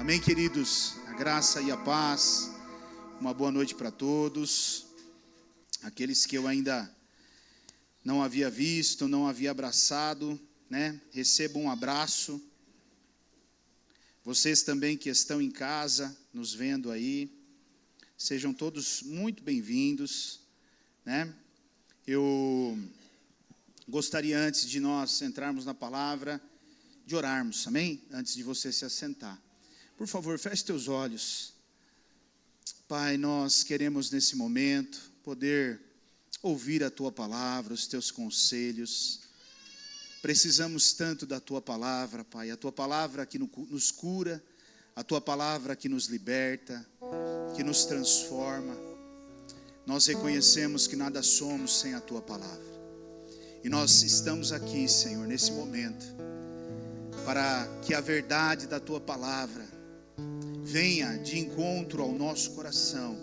Amém, queridos? A graça e a paz. Uma boa noite para todos. Aqueles que eu ainda não havia visto, não havia abraçado, né? Recebam um abraço. Vocês também que estão em casa, nos vendo aí, sejam todos muito bem-vindos, né? Eu gostaria, antes de nós entrarmos na palavra, de orarmos, amém? Antes de você se assentar. Por favor, feche teus olhos. Pai, nós queremos nesse momento poder ouvir a Tua palavra, os Teus conselhos. Precisamos tanto da Tua palavra, Pai. A Tua palavra que nos cura, a Tua palavra que nos liberta, que nos transforma. Nós reconhecemos que nada somos sem a Tua palavra. E nós estamos aqui, Senhor, nesse momento, para que a verdade da Tua palavra venha de encontro ao nosso coração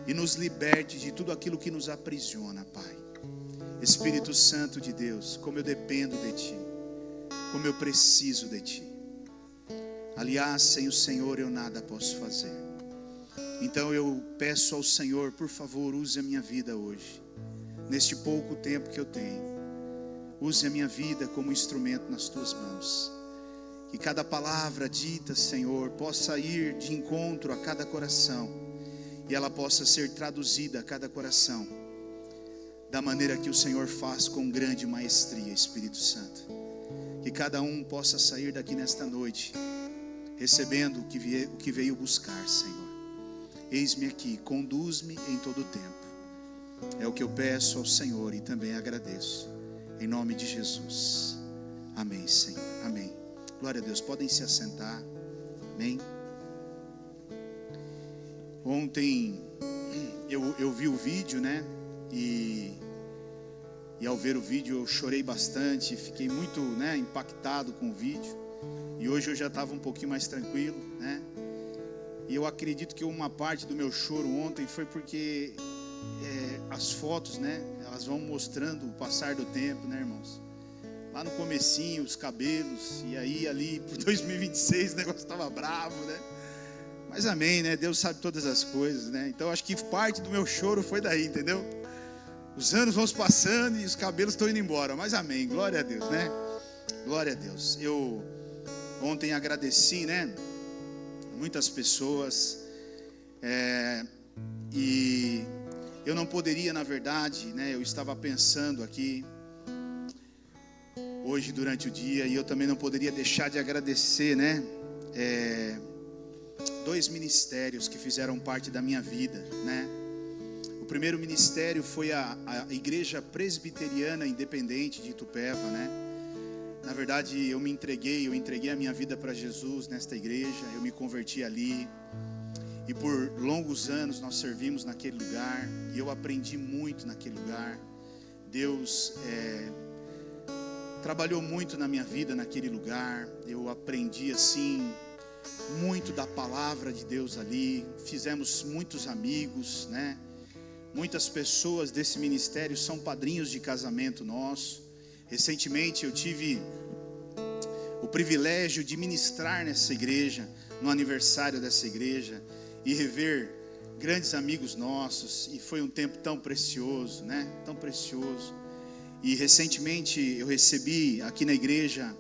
e nos liberte de tudo aquilo que nos aprisiona, Pai. Espírito Santo de Deus, como eu dependo de Ti, como eu preciso de Ti. Aliás, sem o Senhor eu nada posso fazer. Então eu peço ao Senhor, por favor, use a minha vida hoje, neste pouco tempo que eu tenho. Use a minha vida como instrumento nas Tuas mãos. Que cada palavra dita, Senhor, possa ir de encontro a cada coração e ela possa ser traduzida a cada coração da maneira que o Senhor faz com grande maestria, Espírito Santo. Que cada um possa sair daqui nesta noite recebendo o que veio buscar, Senhor. Eis-me aqui, conduz-me em todo o tempo. É o que eu peço ao Senhor e também agradeço. Em nome de Jesus. Amém, Senhor. Amém. Glória a Deus, podem se assentar, amém? Ontem eu vi o vídeo, né? E ao ver o vídeo eu chorei bastante, fiquei muito, né, impactado com o vídeo. E hoje eu já estava um pouquinho mais tranquilo, né? E eu acredito que uma parte do meu choro ontem foi porque as fotos, né? Elas vão mostrando o passar do tempo, né, irmãos? Lá no comecinho, os cabelos, e aí ali por 2026 o negócio estava bravo, né? Mas amém, né? Deus sabe todas as coisas, né? Então acho que parte do meu choro foi daí, entendeu? Os anos vão se passando e os cabelos estão indo embora, mas amém, glória a Deus, né? Glória a Deus. Eu ontem agradeci, né? Muitas pessoas, e eu não poderia, na verdade, né? Eu estava pensando aqui hoje durante o dia, e eu também não poderia deixar de agradecer, né? Dois ministérios que fizeram parte da minha vida, né? O primeiro ministério foi a Igreja Presbiteriana Independente de Itupeva, né? Na verdade, eu entreguei a minha vida para Jesus nesta igreja, eu me converti ali, e por longos anos nós servimos naquele lugar, e eu aprendi muito naquele lugar. Deus trabalhou muito na minha vida naquele lugar. Eu aprendi assim muito da palavra de Deus ali. Fizemos muitos amigos, né? Muitas pessoas desse ministério são padrinhos de casamento nosso. Recentemente eu tive o privilégio de ministrar nessa igreja, no aniversário dessa igreja, e rever grandes amigos nossos, e foi um tempo tão precioso, né? Tão precioso. E recentemente eu recebi aqui na igreja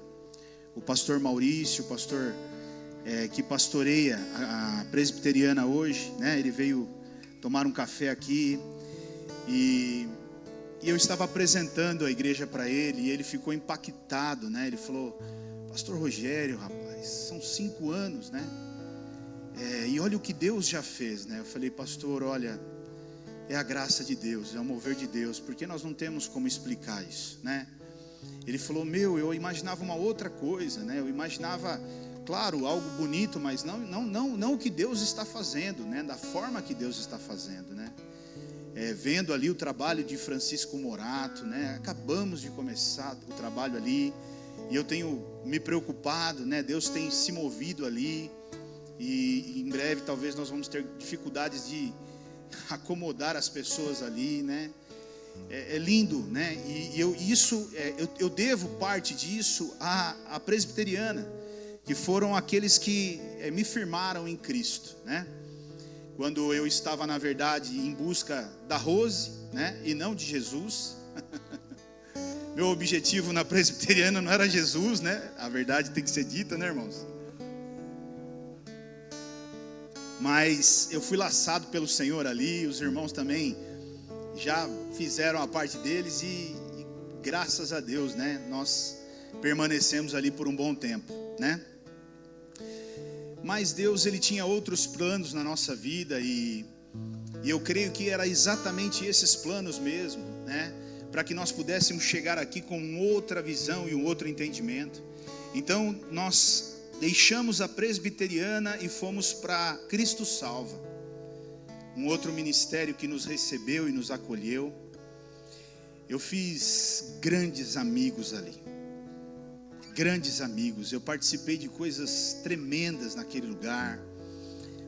o pastor Maurício, o pastor que pastoreia a presbiteriana hoje, né? Ele veio tomar um café aqui, e eu estava apresentando a igreja para ele, e ele ficou impactado, né? Ele falou: pastor Rogério, rapaz, são 5 anos, né? E olha o que Deus já fez, né? Eu falei: pastor, olha, é a graça de Deus, é o mover de Deus, porque nós não temos como explicar isso, né? Ele falou: eu imaginava uma outra coisa, né? Eu imaginava, claro, algo bonito, mas não o que Deus está fazendo, né? Da forma que Deus está fazendo, né? Vendo ali o trabalho de Francisco Morato, né? Acabamos de começar o trabalho ali, e eu tenho me preocupado, né? Deus tem se movido ali, e em breve talvez nós vamos ter dificuldades de acomodar as pessoas ali, né? É lindo, né? E eu devo parte disso à presbiteriana, que foram aqueles que me firmaram em Cristo, né? Quando eu estava, na verdade, em busca da Rose, né, e não de Jesus. Meu objetivo na presbiteriana não era Jesus, né? A verdade tem que ser dita, né, irmãos? Mas eu fui laçado pelo Senhor ali, os irmãos também já fizeram a parte deles e graças a Deus, né, nós permanecemos ali por um bom tempo, né? Mas Deus, Ele tinha outros planos na nossa vida e eu creio que era exatamente esses planos mesmo, né? Para que nós pudéssemos chegar aqui com outra visão e um outro entendimento. Então nós deixamos a presbiteriana e fomos para Cristo Salva, um outro ministério que nos recebeu e nos acolheu. Eu fiz grandes amigos ali, grandes amigos. Eu participei de coisas tremendas naquele lugar,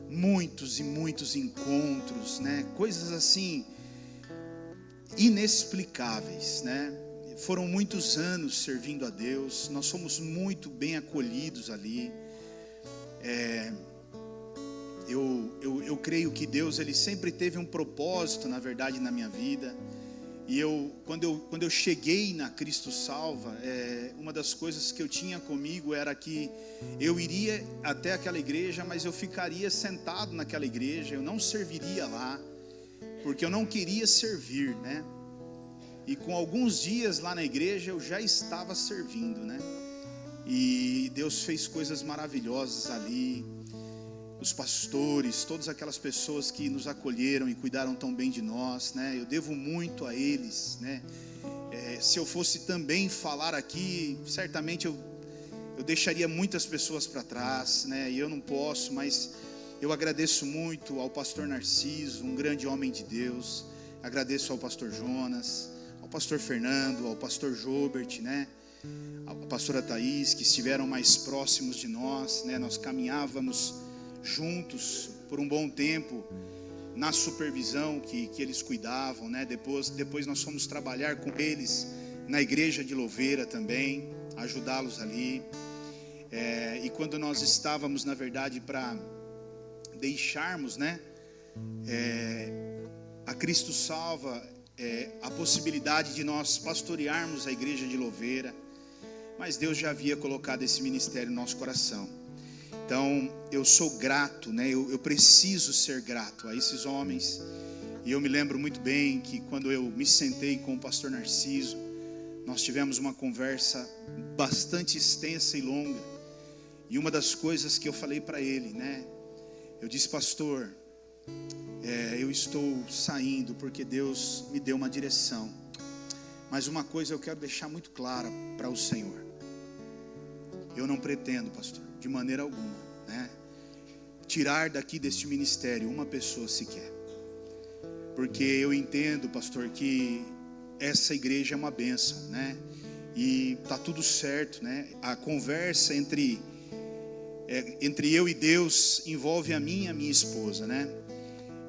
muitos e muitos encontros, né? Coisas assim inexplicáveis, né? Foram muitos anos servindo a Deus. Nós fomos muito bem acolhidos ali. Eu creio que Deus, Ele sempre teve um propósito, na verdade, na minha vida. E quando eu cheguei na Cristo Salva, uma das coisas que eu tinha comigo era que eu iria até aquela igreja, mas eu ficaria sentado naquela igreja, eu não serviria lá, porque eu não queria servir, né? E com alguns dias lá na igreja eu já estava servindo, né? E Deus fez coisas maravilhosas ali. Os pastores, todas aquelas pessoas que nos acolheram e cuidaram tão bem de nós, né? Eu devo muito a eles, né? Se eu fosse também falar aqui, certamente eu deixaria muitas pessoas para trás, né? E eu não posso, mas eu agradeço muito ao pastor Narciso, um grande homem de Deus. Agradeço ao pastor Jonas, ao pastor Fernando, ao pastor Jobert, né? A pastora Thaís, que estiveram mais próximos de nós, né? Nós caminhávamos juntos por um bom tempo na supervisão que eles cuidavam, né? Depois nós fomos trabalhar com eles na igreja de Louveira também, ajudá-los ali. E quando nós estávamos, na verdade, para deixarmos, né, a Cristo Salva, a possibilidade de nós pastorearmos a igreja de Louveira, mas Deus já havia colocado esse ministério no nosso coração. Então eu sou grato, né? Eu preciso ser grato a esses homens. E eu me lembro muito bem que quando eu me sentei com o pastor Narciso, nós tivemos uma conversa bastante extensa e longa. E uma das coisas que eu falei para ele, né? Eu disse: pastor, eu estou saindo porque Deus me deu uma direção. Mas uma coisa eu quero deixar muito clara para o Senhor. Eu não pretendo, pastor, de maneira alguma, né, tirar daqui deste ministério uma pessoa sequer. Porque eu entendo, pastor, que essa igreja é uma bênção, né? E tá tudo certo, né? A conversa entre eu e Deus envolve a mim e a minha esposa, né?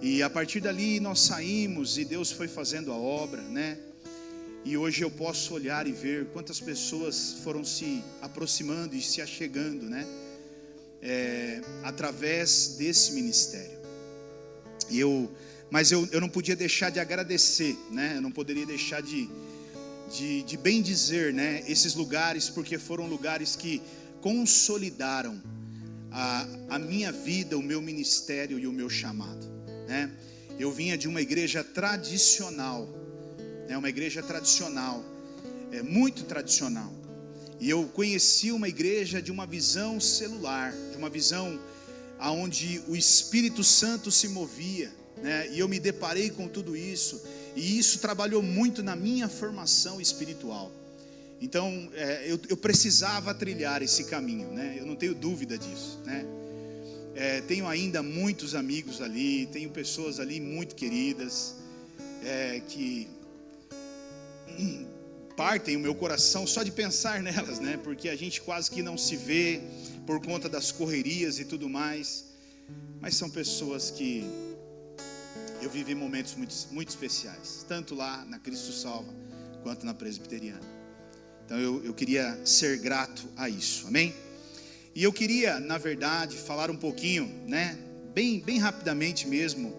E a partir dali nós saímos e Deus foi fazendo a obra, né? E hoje eu posso olhar e ver quantas pessoas foram se aproximando e se achegando, né? Através desse ministério. Mas eu não podia deixar de agradecer, né? Eu não poderia deixar de bem dizer, né, esses lugares, porque foram lugares que consolidaram a minha vida, o meu ministério e o meu chamado, né? Eu vinha de uma igreja tradicional, uma igreja tradicional, muito tradicional, e eu conheci uma igreja de uma visão celular, de uma visão onde o Espírito Santo se movia, né? E eu me deparei com tudo isso, e isso trabalhou muito na minha formação espiritual. Então eu precisava trilhar esse caminho, né? Eu não tenho dúvida disso, né? Tenho ainda muitos amigos ali, tenho pessoas ali muito queridas, que partem o meu coração só de pensar nelas, né? Porque a gente quase que não se vê por conta das correrias e tudo mais, mas são pessoas que eu vivi momentos muito, muito especiais, tanto lá na Cristo Salva quanto na presbiteriana. Então eu queria ser grato a isso, amém? E eu queria, na verdade, falar um pouquinho, né, bem rapidamente mesmo,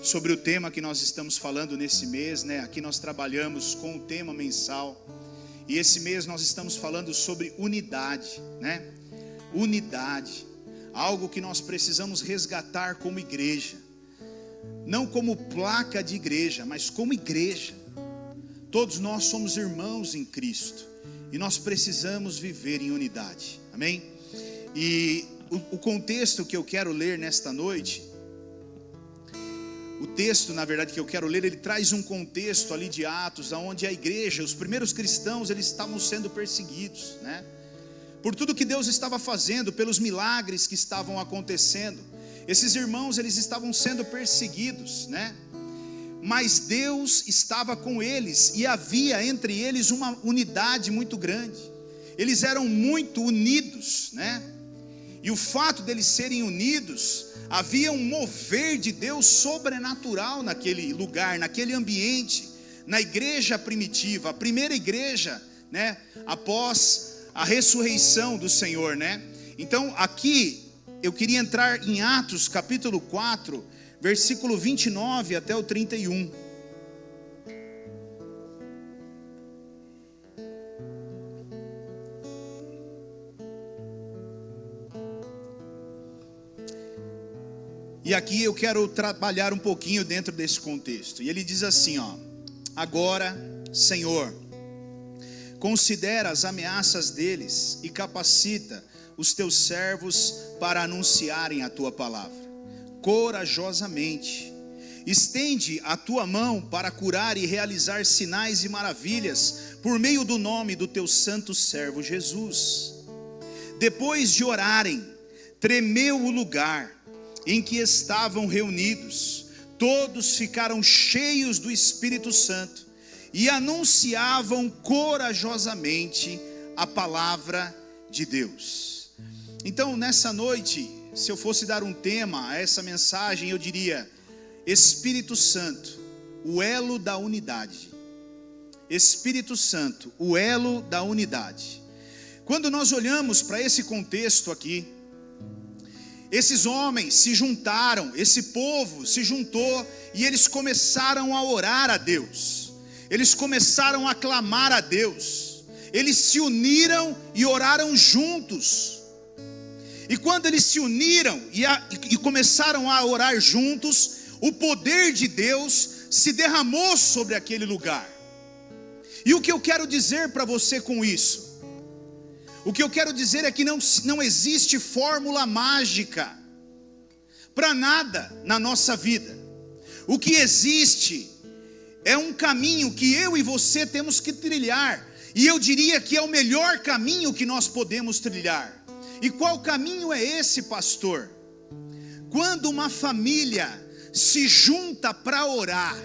sobre o tema que nós estamos falando nesse mês, né? Aqui nós trabalhamos com o tema mensal, e esse mês nós estamos falando sobre unidade, né? Unidade, algo que nós precisamos resgatar como igreja, não como placa de igreja, mas como igreja. Todos nós somos irmãos em Cristo, e nós precisamos viver em unidade, amém? E o contexto que eu quero ler nesta noite, o texto, na verdade, que eu quero ler, ele traz um contexto ali de Atos, onde a igreja, os primeiros cristãos, eles estavam sendo perseguidos, né? Por tudo que Deus estava fazendo, pelos milagres que estavam acontecendo. Esses irmãos, eles estavam sendo perseguidos, né? Mas Deus estava com eles, e havia entre eles uma unidade muito grande. Eles eram muito unidos, né? E o fato deles serem unidos, havia um mover de Deus sobrenatural naquele lugar, naquele ambiente, na igreja primitiva, a primeira igreja, né, após a ressurreição do Senhor, né? Então aqui eu queria entrar em Atos capítulo 4, versículo 29 até o 31. E aqui eu quero trabalhar um pouquinho dentro desse contexto. E ele diz assim, ó: agora, Senhor, considera as ameaças deles e capacita os teus servos para anunciarem a tua palavra corajosamente. Estende a tua mão para curar e realizar sinais e maravilhas por meio do nome do teu santo servo Jesus. Depois de orarem, tremeu o lugar em que estavam reunidos. Todos ficaram cheios do Espírito Santo e anunciavam corajosamente a palavra de Deus. Então, nessa noite, se eu fosse dar um tema a essa mensagem, eu diria: Espírito Santo, o elo da unidade. Espírito Santo, o elo da unidade. Quando nós olhamos para esse contexto aqui, esses homens se juntaram, esse povo se juntou e eles começaram a orar a Deus. Eles começaram a clamar a Deus. Eles se uniram e oraram juntos. E quando eles se uniram e começaram a orar juntos, o poder de Deus se derramou sobre aquele lugar. E o que eu quero dizer para você com isso? O que eu quero dizer é que não existe fórmula mágica para nada na nossa vida. O que existe é um caminho que eu e você temos que trilhar. E eu diria que é o melhor caminho que nós podemos trilhar. E qual caminho é esse, pastor? Quando uma família se junta para orar,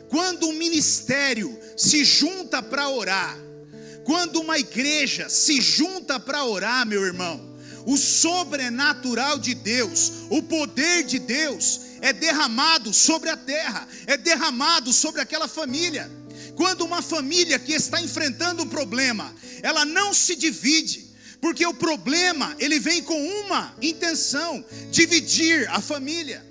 quando um ministério se junta para orar, quando uma igreja se junta para orar, meu irmão, o sobrenatural de Deus, o poder de Deus é derramado sobre a terra, é derramado sobre aquela família. Quando uma família que está enfrentando um problema, ela não se divide, porque o problema, ele vem com uma intenção: dividir a família.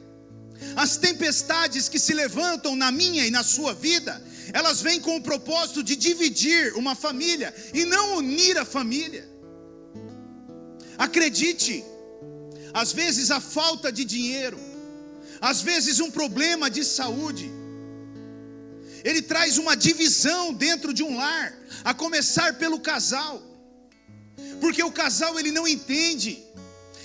As tempestades que se levantam na minha e na sua vida, elas vêm com o propósito de dividir uma família e não unir a família. Acredite, às vezes a falta de dinheiro, às vezes um problema de saúde, ele traz uma divisão dentro de um lar, a começar pelo casal, porque o casal ele não entende.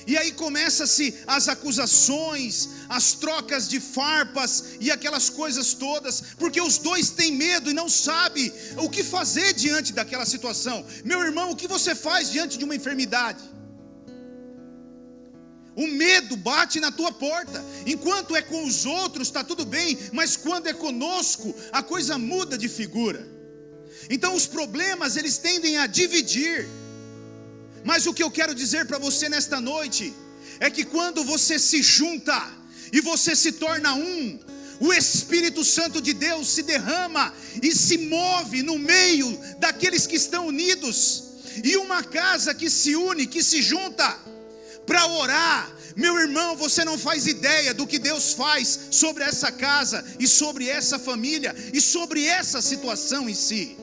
E aí começa-se as acusações, as trocas de farpas e aquelas coisas todas, porque os dois têm medo e não sabem o que fazer diante daquela situação. Meu irmão, o que você faz diante de uma enfermidade? O medo bate na tua porta. Enquanto é com os outros está tudo bem, mas quando é conosco a coisa muda de figura. Então os problemas eles tendem a dividir. Mas o que eu quero dizer para você nesta noite é que quando você se junta e você se torna um, o Espírito Santo de Deus se derrama e se move no meio daqueles que estão unidos. E uma casa que se une, que se junta para orar, meu irmão, você não faz ideia do que Deus faz sobre essa casa e sobre essa família e sobre essa situação em si.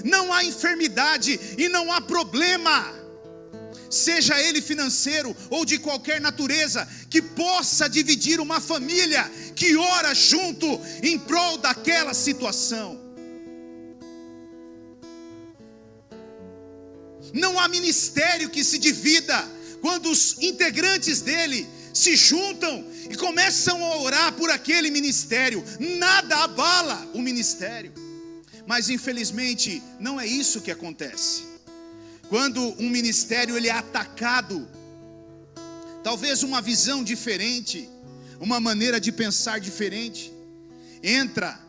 Não há enfermidade e não há problema, seja ele financeiro ou de qualquer natureza, que possa dividir uma família que ora junto em prol daquela situação. Não há ministério que se divida quando os integrantes dele se juntam e começam a orar por aquele ministério. Nada abala o ministério. Mas infelizmente não é isso que acontece. Quando um ministério ele é atacado, talvez uma visão diferente, uma maneira de pensar diferente entra,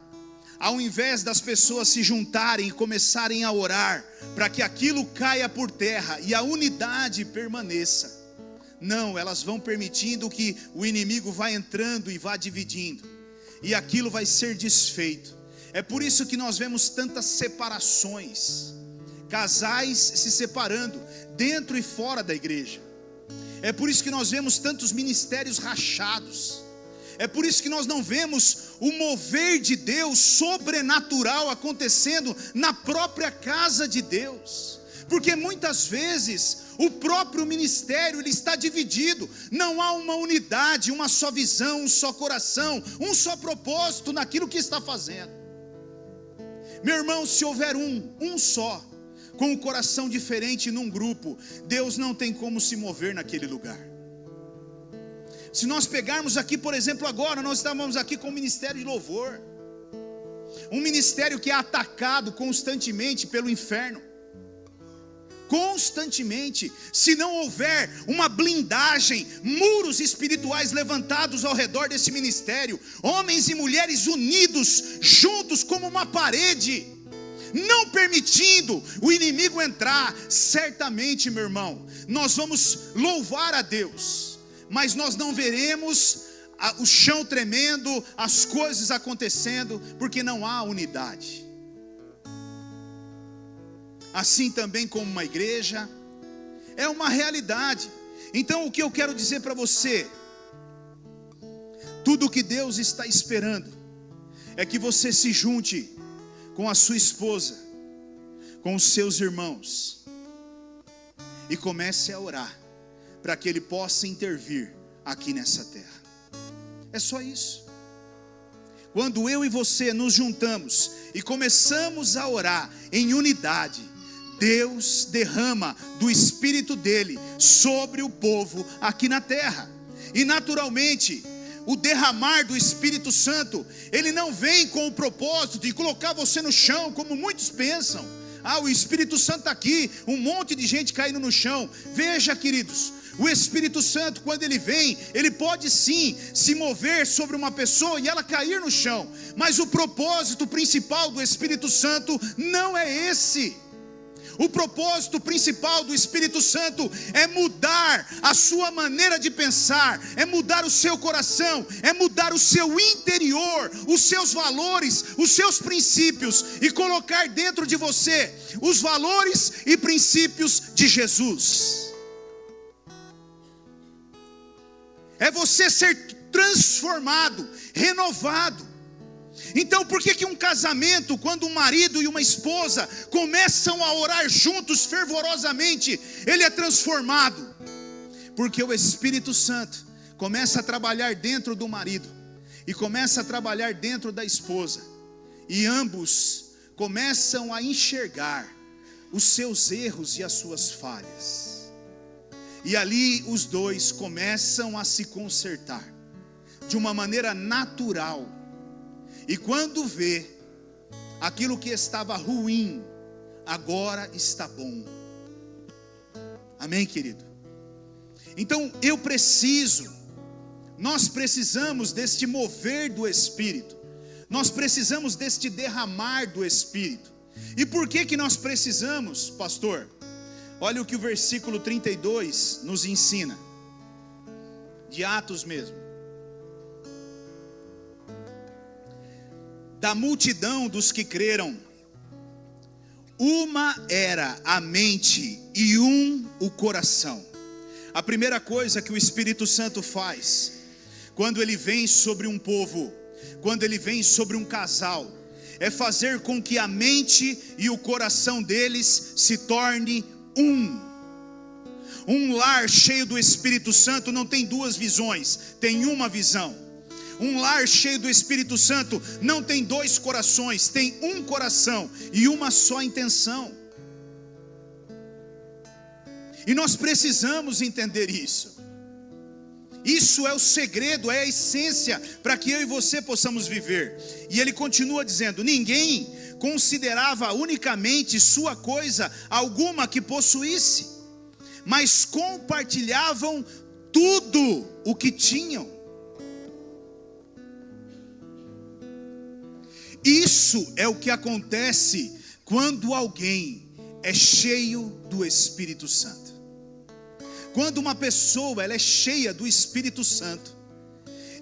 ao invés das pessoas se juntarem e começarem a orar para que aquilo caia por terra e a unidade permaneça, não, elas vão permitindo que o inimigo vá entrando e vá dividindo, e aquilo vai ser desfeito. É por isso que nós vemos tantas separações, casais se separando dentro e fora da igreja. É por isso que nós vemos tantos ministérios rachados. É por isso que nós não vemos o mover de Deus sobrenatural acontecendo na própria casa de Deus. Porque muitas vezes o próprio ministério ele está dividido. Não há uma unidade, uma só visão, um só coração, um só propósito naquilo que está fazendo. Meu irmão, se houver um só, com um coração diferente num grupo, Deus não tem como se mover naquele lugar. Se nós pegarmos aqui, por exemplo, agora, nós estávamos aqui com o ministério de louvor. Um ministério que é atacado constantemente pelo inferno. Constantemente. Se não houver uma blindagem, muros espirituais levantados ao redor desse ministério, homens e mulheres unidos, juntos como uma parede, não permitindo o inimigo entrar, certamente, meu irmão, nós vamos louvar a Deus, mas nós não veremos o chão tremendo, as coisas acontecendo, porque não há unidade. Assim também como uma igreja, é uma realidade. Então o que eu quero dizer para você, tudo o que Deus está esperando, é que você se junte com a sua esposa, com os seus irmãos, e comece a orar, para que Ele possa intervir aqui nessa terra. É só isso. Quando eu e você nos juntamos e começamos a orar em unidade, Deus derrama do Espírito dele sobre o povo aqui na terra. E naturalmente, o derramar do Espírito Santo, ele não vem com o propósito de colocar você no chão, como muitos pensam. O Espírito Santo está aqui, um monte de gente caindo no chão. Veja, queridos, o Espírito Santo, quando ele vem, ele pode sim se mover sobre uma pessoa e ela cair no chão. Mas o propósito principal do Espírito Santo não é esse. O propósito principal do Espírito Santo é mudar a sua maneira de pensar, é mudar o seu coração, é mudar o seu interior, os seus valores, os seus princípios, e colocar dentro de você os valores e princípios de Jesus. É você ser transformado, renovado. Então por que um casamento, quando um marido e uma esposa começam a orar juntos fervorosamente, ele é transformado? Porque o Espírito Santo começa a trabalhar dentro do marido e começa a trabalhar dentro da esposa, e ambos começam a enxergar os seus erros e as suas falhas, e ali os dois começam a se consertar de uma maneira natural. E quando vê, aquilo que estava ruim, agora está bom. Amém, querido? Então nós precisamos deste mover do Espírito. Nós precisamos deste derramar do Espírito. E por que nós precisamos, pastor? Olha o que o versículo 32 nos ensina. De Atos mesmo. Da multidão dos que creram, Uma era a mente e o coração. A primeira coisa que o Espírito Santo faz, quando ele vem sobre um povo, quando ele vem sobre um casal, é fazer com que a mente e o coração deles se torne um. Um lar cheio do Espírito Santo não tem duas visões, tem uma visão. Um lar cheio do Espírito Santo não tem dois corações, tem um coração e uma só intenção. E nós precisamos entender isso. Isso é o segredo, é a essência para que eu e você possamos viver. E ele continua dizendo: ninguém considerava unicamente sua coisa alguma que possuísse, mas compartilhavam tudo o que tinham. Isso é o que acontece quando alguém é cheio do Espírito Santo. Quando uma pessoa ela é cheia do Espírito Santo,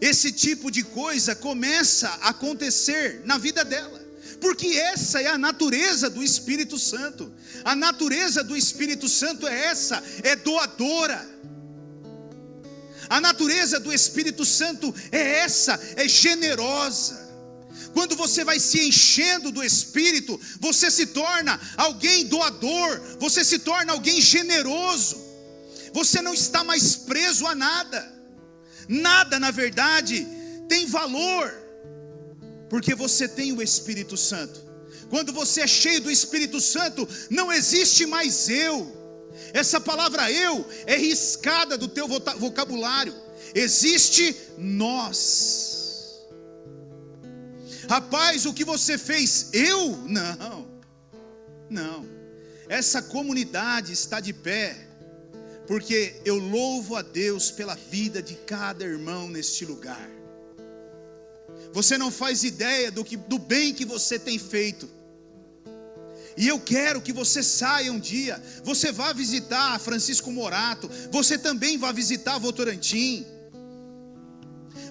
esse tipo de coisa começa a acontecer na vida dela, porque essa é a natureza do Espírito Santo. A natureza do Espírito Santo é essa, é doadora. A natureza do Espírito Santo é essa, é generosa. Quando você vai se enchendo do Espírito, você se torna alguém doador, você se torna alguém generoso. Você não está mais preso a nada. Nada, na verdade, tem valor, porque você tem o Espírito Santo. Quando você é cheio do Espírito Santo, não existe mais eu. Essa palavra eu é riscada do teu vocabulário. Existe nós. Rapaz, o que você fez? Eu? Não. Essa comunidade está de pé porque eu louvo a Deus pela vida de cada irmão neste lugar. Você não faz ideia do bem que você tem feito. E eu quero que você saia um dia, você vá visitar Francisco Morato, você também vá visitar Votorantim.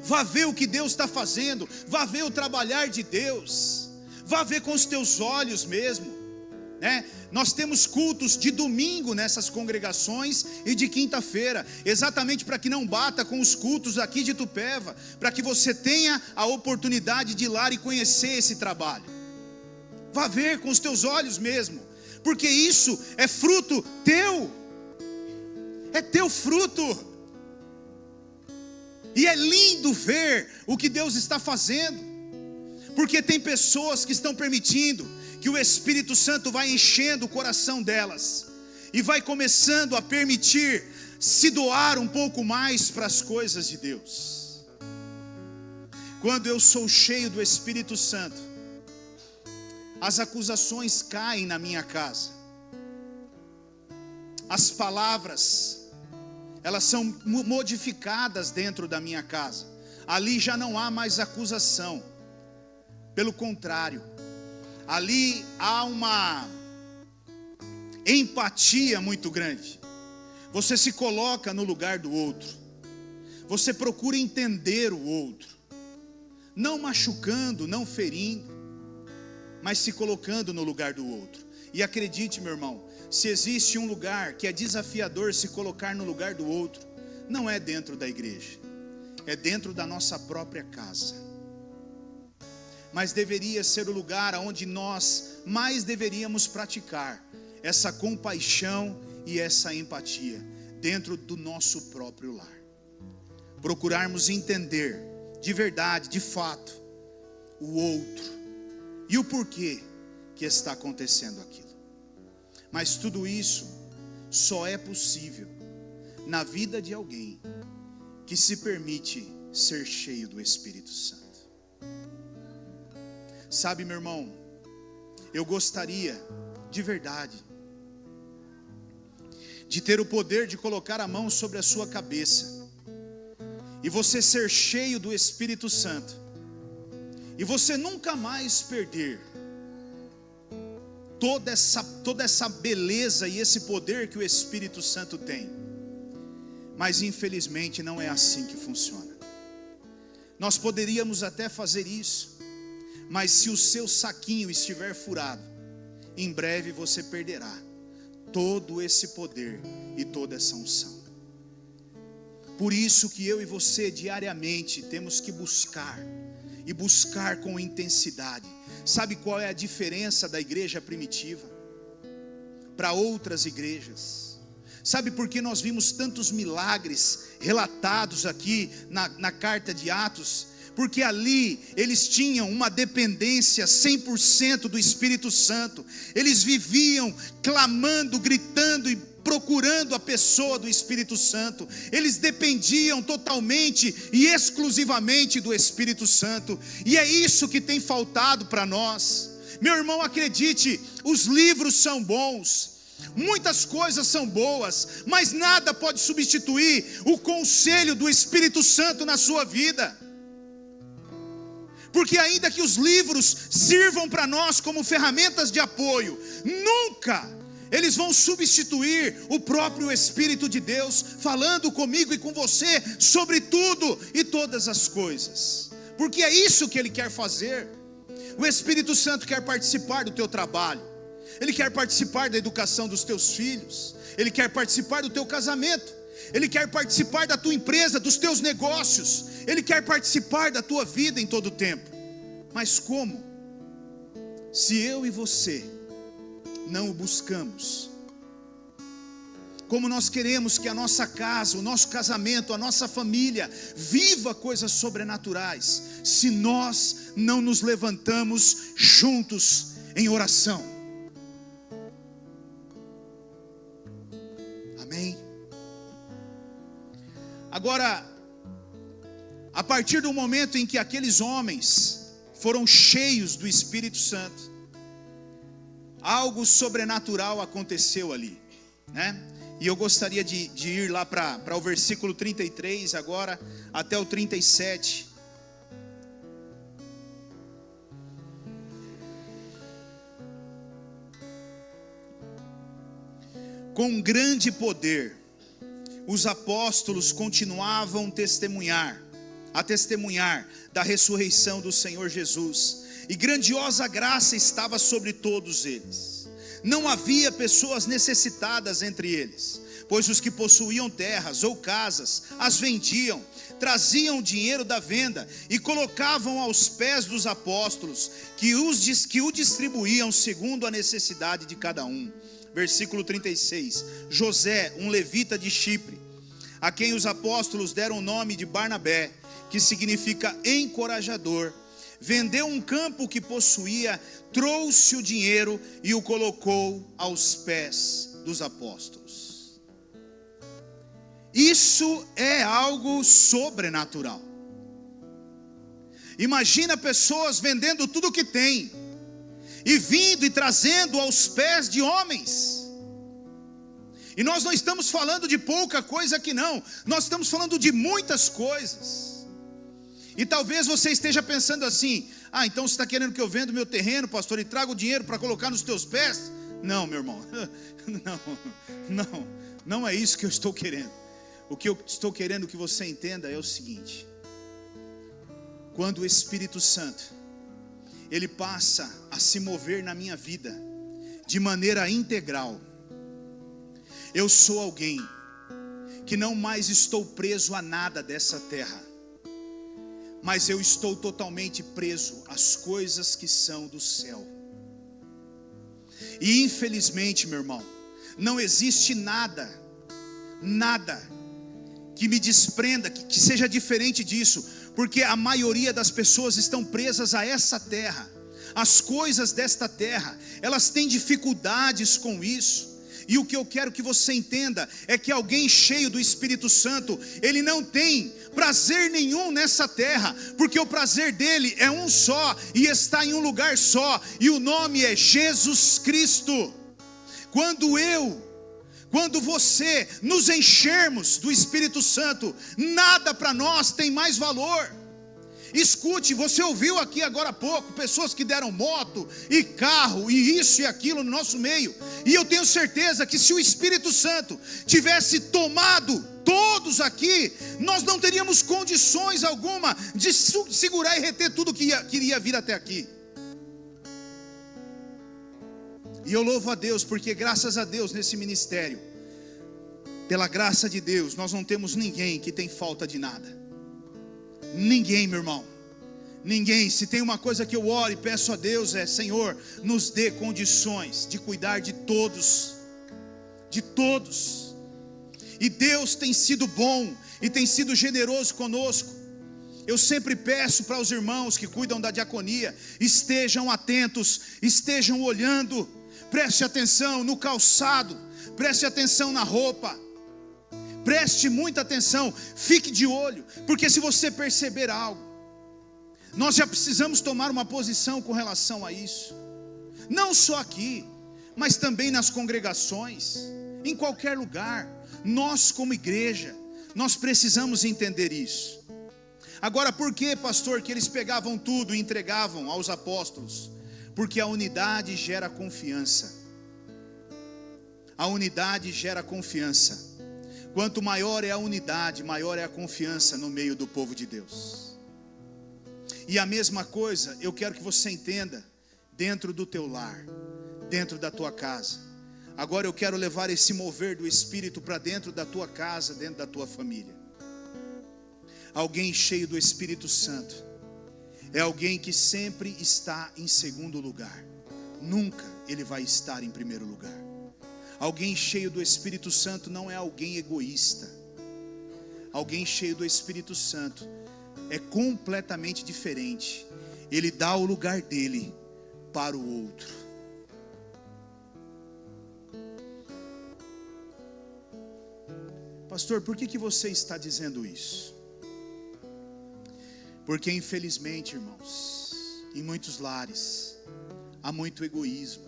Vá ver o que Deus está fazendo, vá ver o trabalhar de Deus, vá ver com os teus olhos mesmo, né? Nós temos cultos de domingo nessas congregações e de quinta-feira, exatamente para que não bata com os cultos aqui de Itupeva, para que você tenha a oportunidade de ir lá e conhecer esse trabalho. Vá ver com os teus olhos mesmo, porque isso é fruto teu, é teu fruto. E é lindo ver o que Deus está fazendo, porque tem pessoas que estão permitindo que o Espírito Santo vai enchendo o coração delas, e vai começando a permitir se doar um pouco mais para as coisas de Deus. Quando eu sou cheio do Espírito Santo, as acusações caem na minha casa, as palavras elas são modificadas dentro da minha casa. Ali já não há mais acusação. Pelo contrário, ali há uma empatia muito grande. Você se coloca no lugar do outro. Você procura entender o outro. Não machucando, não ferindo, mas se colocando no lugar do outro. E acredite, meu irmão, se existe um lugar que é desafiador se colocar no lugar do outro, não é dentro da igreja, é dentro da nossa própria casa. Mas deveria ser o lugar onde nós mais deveríamos praticar essa compaixão e essa empatia, dentro do nosso próprio lar. Procurarmos entender de verdade, de fato, o outro e o porquê que está acontecendo aquilo. Mas tudo isso só é possível na vida de alguém que se permite ser cheio do Espírito Santo. Sabe, meu irmão, eu gostaria de verdade de ter o poder de colocar a mão sobre a sua cabeça e você ser cheio do Espírito Santo e você nunca mais perder toda essa beleza e esse poder que o Espírito Santo tem. Mas infelizmente não é assim que funciona. Nós poderíamos até fazer isso, mas se o seu saquinho estiver furado, em breve você perderá todo esse poder e toda essa unção. Por isso que eu e você diariamente temos que buscar, e buscar com intensidade. Sabe qual é a diferença da igreja primitiva para outras igrejas? Sabe por que nós vimos tantos milagres relatados aqui na carta de Atos? Porque ali eles tinham uma dependência 100% do Espírito Santo. Eles viviam clamando, gritando e procurando a pessoa do Espírito Santo. Eles dependiam totalmente e exclusivamente do Espírito Santo. E é isso que tem faltado para nós. Meu irmão, acredite, os livros são bons, muitas coisas são boas, mas nada pode substituir o conselho do Espírito Santo na sua vida. Porque ainda que os livros sirvam para nós como ferramentas de apoio, nunca eles vão substituir o próprio Espírito de Deus falando comigo e com você sobre tudo e todas as coisas. Porque é isso que Ele quer fazer. O Espírito Santo quer participar do teu trabalho, Ele quer participar da educação dos teus filhos, Ele quer participar do teu casamento, Ele quer participar da tua empresa, dos teus negócios, Ele quer participar da tua vida em todo o tempo. Mas como? Se eu e você não o buscamos. Como nós queremos que a nossa casa, o nosso casamento, a nossa família viva coisas sobrenaturais, se nós não nos levantamos juntos em oração. Amém? Agora, a partir do momento em que aqueles homens foram cheios do Espírito Santo, algo sobrenatural aconteceu ali, né? E eu gostaria de ir lá para o versículo 33 agora, até o 37. Com grande poder, os apóstolos continuavam a testemunhar da ressurreição do Senhor Jesus, e grandiosa graça estava sobre todos eles. Não havia pessoas necessitadas entre eles, pois os que possuíam terras ou casas as vendiam, traziam o dinheiro da venda e colocavam aos pés dos apóstolos, que o distribuíam segundo a necessidade de cada um. Versículo 36. José, um levita de Chipre, a quem os apóstolos deram o nome de Barnabé, que significa encorajador, vendeu um campo que possuía, trouxe o dinheiro e o colocou aos pés dos apóstolos. Isso é algo sobrenatural. Imagina pessoas vendendo tudo o que tem e vindo e trazendo aos pés de homens. E nós não estamos falando de pouca coisa aqui não, nós estamos falando de muitas coisas. E talvez você esteja pensando assim: ah, então você está querendo que eu venda o meu terreno, pastor, e traga o dinheiro para colocar nos teus pés? Não, meu irmão, não é isso que eu estou querendo. O que eu estou querendo que você entenda é o seguinte: quando o Espírito Santo, Ele passa a se mover na minha vida, de maneira integral, eu sou alguém que não mais estou preso a nada dessa terra, mas eu estou totalmente preso às coisas que são do céu. E infelizmente, meu irmão, não existe nada que me desprenda, que seja diferente disso, porque a maioria das pessoas estão presas a essa terra, as coisas desta terra, elas têm dificuldades com isso. E o que eu quero que você entenda é que alguém cheio do Espírito Santo, ele não tem prazer nenhum nessa terra, porque o prazer dele é um só e está em um lugar só, e o nome é Jesus Cristo. Quando você nos enchermos do Espírito Santo, nada para nós tem mais valor. Escute, você ouviu aqui agora há pouco pessoas que deram moto e carro e isso e aquilo no nosso meio, e eu tenho certeza que se o Espírito Santo tivesse tomado todos aqui, nós não teríamos condições alguma de segurar e reter tudo que iria vir até aqui. E eu louvo a Deus, porque graças a Deus nesse ministério, pela graça de Deus, nós não temos ninguém que tem falta de nada. Ninguém, meu irmão. Ninguém. Se tem uma coisa que eu oro e peço a Deus é: Senhor, nos dê condições de cuidar de todos. De todos. E Deus tem sido bom e tem sido generoso conosco. Eu sempre peço para os irmãos que cuidam da diaconia: estejam atentos, estejam olhando, preste atenção no calçado, preste atenção na roupa, preste muita atenção, fique de olho, porque se você perceber algo, nós já precisamos tomar uma posição com relação a isso, não só aqui, mas também nas congregações, em qualquer lugar. Nós como igreja, nós precisamos entender isso. Agora, por que, pastor, que eles pegavam tudo e entregavam aos apóstolos? Porque a unidade gera confiança. A unidade gera confiança. Quanto maior é a unidade, maior é a confiança no meio do povo de Deus. E a mesma coisa eu quero que você entenda dentro do teu lar, dentro da tua casa. Agora eu quero levar esse mover do Espírito para dentro da tua casa, dentro da tua família. Alguém cheio do Espírito Santo é alguém que sempre está em segundo lugar. Nunca ele vai estar em primeiro lugar. Alguém cheio do Espírito Santo não é alguém egoísta. Alguém cheio do Espírito Santo é completamente diferente. Ele dá o lugar dele para o outro. Pastor, por que você está dizendo isso? Porque infelizmente, irmãos, em muitos lares há muito egoísmo.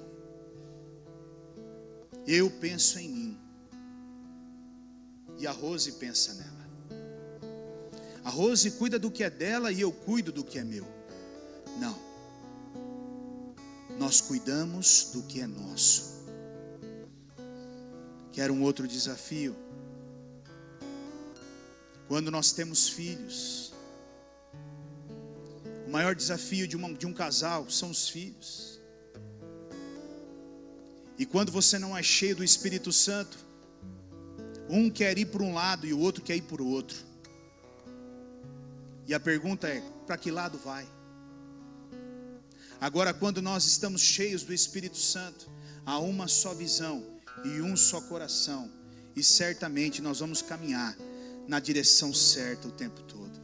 Eu penso em mim e a Rose pensa nela. A Rose cuida do que é dela e eu cuido do que é meu. Não. Nós cuidamos do que é nosso. Quero um outro desafio. Quando nós temos filhos, o maior desafio de um casal são os filhos. E quando você não é cheio do Espírito Santo, um quer ir por um lado e o outro quer ir por outro. E a pergunta é: para que lado vai? Agora, quando nós estamos cheios do Espírito Santo, há uma só visão e um só coração. E certamente nós vamos caminhar na direção certa o tempo todo.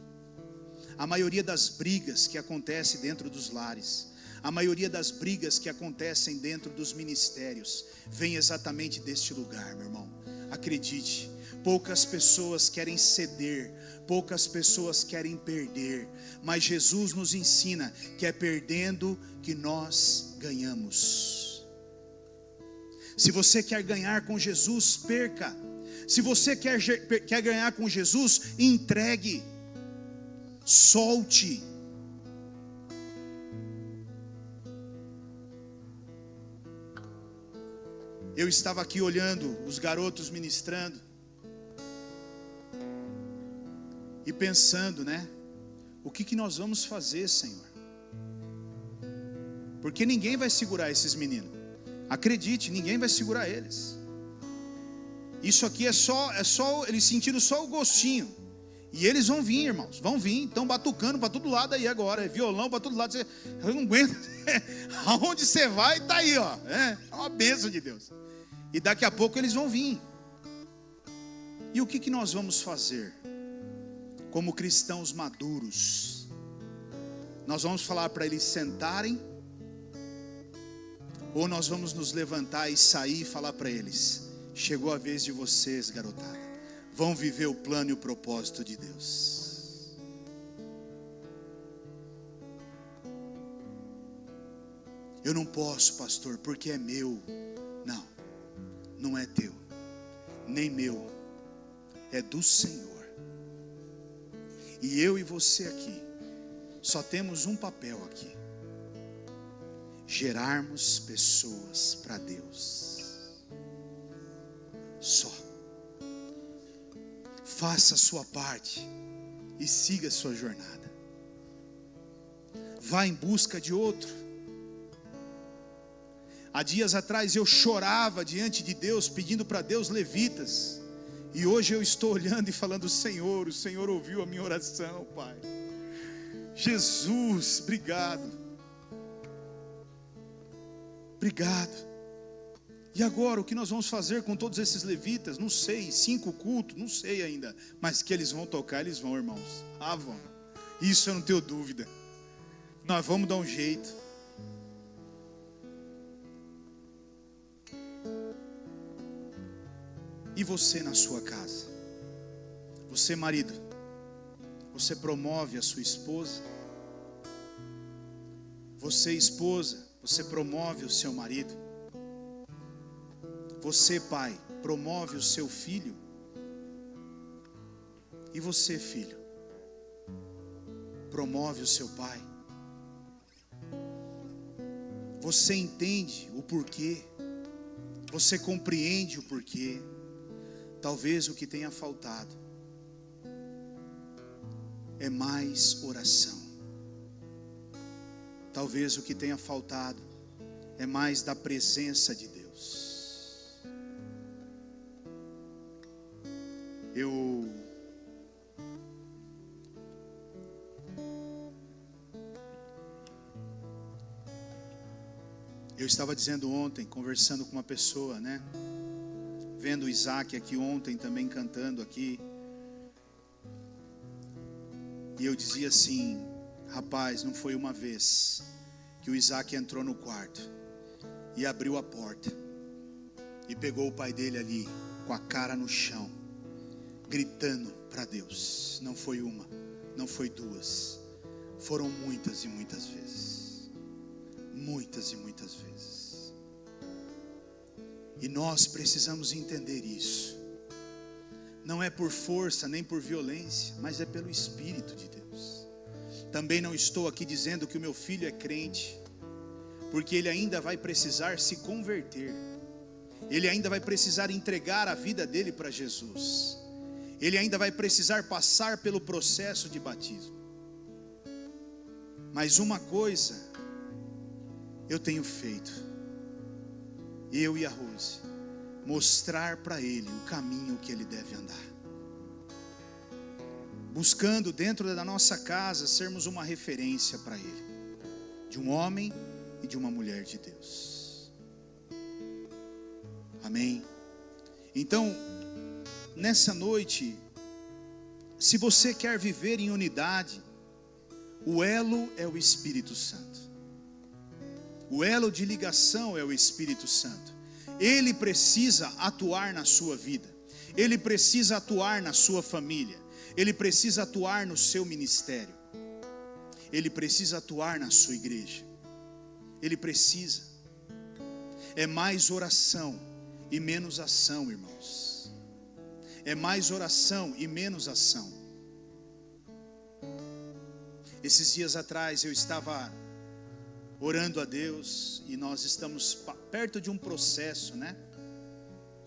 A maioria das brigas que acontecem dentro dos lares, a maioria das brigas que acontecem dentro dos ministérios, vem exatamente deste lugar, meu irmão. Acredite, poucas pessoas querem ceder, poucas pessoas querem perder, mas Jesus nos ensina que é perdendo que nós ganhamos. Se você quer ganhar com Jesus, perca. Se você quer ganhar com Jesus, entregue, solte. Eu estava aqui olhando os garotos ministrando e pensando, né? O que nós vamos fazer, Senhor? Porque ninguém vai segurar esses meninos. Acredite, ninguém vai segurar eles. Isso aqui é só eles sentiram só o gostinho. E eles vão vir, irmãos, vão vir, estão batucando para todo lado aí agora, é violão para todo lado. Eu não aguento. Aonde você vai, está aí, ó. É uma bênção de Deus. E daqui a pouco eles vão vir. E o que nós vamos fazer como cristãos maduros? Nós vamos falar para eles sentarem, ou nós vamos nos levantar e sair e falar para eles: chegou a vez de vocês, garotada, vão viver o plano e o propósito de Deus. Eu não posso, pastor, porque é meu. Não, não é teu, nem meu, é do Senhor. E eu e você aqui só temos um papel aqui: gerarmos pessoas para Deus. Só. Faça a sua parte e siga a sua jornada. Vá em busca de outro. Há dias atrás eu chorava diante de Deus, pedindo para Deus levitas. E hoje eu estou olhando e falando: Senhor, o Senhor ouviu a minha oração, Pai. Jesus, obrigado. Obrigado. E agora, o que nós vamos fazer com todos esses levitas? Não sei, 5 cultos, não sei ainda. Mas que eles vão tocar, eles vão, irmãos. Ah, vão. Isso eu não tenho dúvida. Nós vamos dar um jeito. E você na sua casa? Você, marido, você promove a sua esposa? Você, esposa, você promove o seu marido? Você, pai, promove o seu filho? E você, filho, promove o seu pai? Você entende o porquê? Você compreende o porquê? Talvez o que tenha faltado é mais oração. Talvez o que tenha faltado é mais da presença de Deus. Eu estava dizendo ontem, conversando com uma pessoa, né? Vendo o Isaac aqui ontem também cantando aqui. E eu dizia assim: rapaz, não foi uma vez que o Isaac entrou no quarto e abriu a porta e pegou o pai dele ali com a cara no chão, gritando para Deus. Não foi uma, não foi duas, foram muitas e muitas vezes. Muitas e muitas vezes. E nós precisamos entender isso. Não é por força nem por violência, mas é pelo Espírito de Deus. Também não estou aqui dizendo que o meu filho é crente, porque ele ainda vai precisar se converter. Ele ainda vai precisar entregar a vida dele para Jesus. Ele ainda vai precisar passar pelo processo de batismo. Mas uma coisa eu tenho feito, eu e a Rose, mostrar para ele o caminho que ele deve andar. Buscando dentro da nossa casa sermos uma referência para ele, de um homem e de uma mulher de Deus. Amém? Então, nessa noite, se você quer viver em unidade, o elo é o Espírito Santo. O elo de ligação é o Espírito Santo. Ele precisa atuar na sua vida. Ele precisa atuar na sua família. Ele precisa atuar no seu ministério. Ele precisa atuar na sua igreja. Ele precisa. É mais oração e menos ação, irmãos. É mais oração e menos ação. Esses dias atrás eu estava orando a Deus, e nós estamos perto de um processo, né?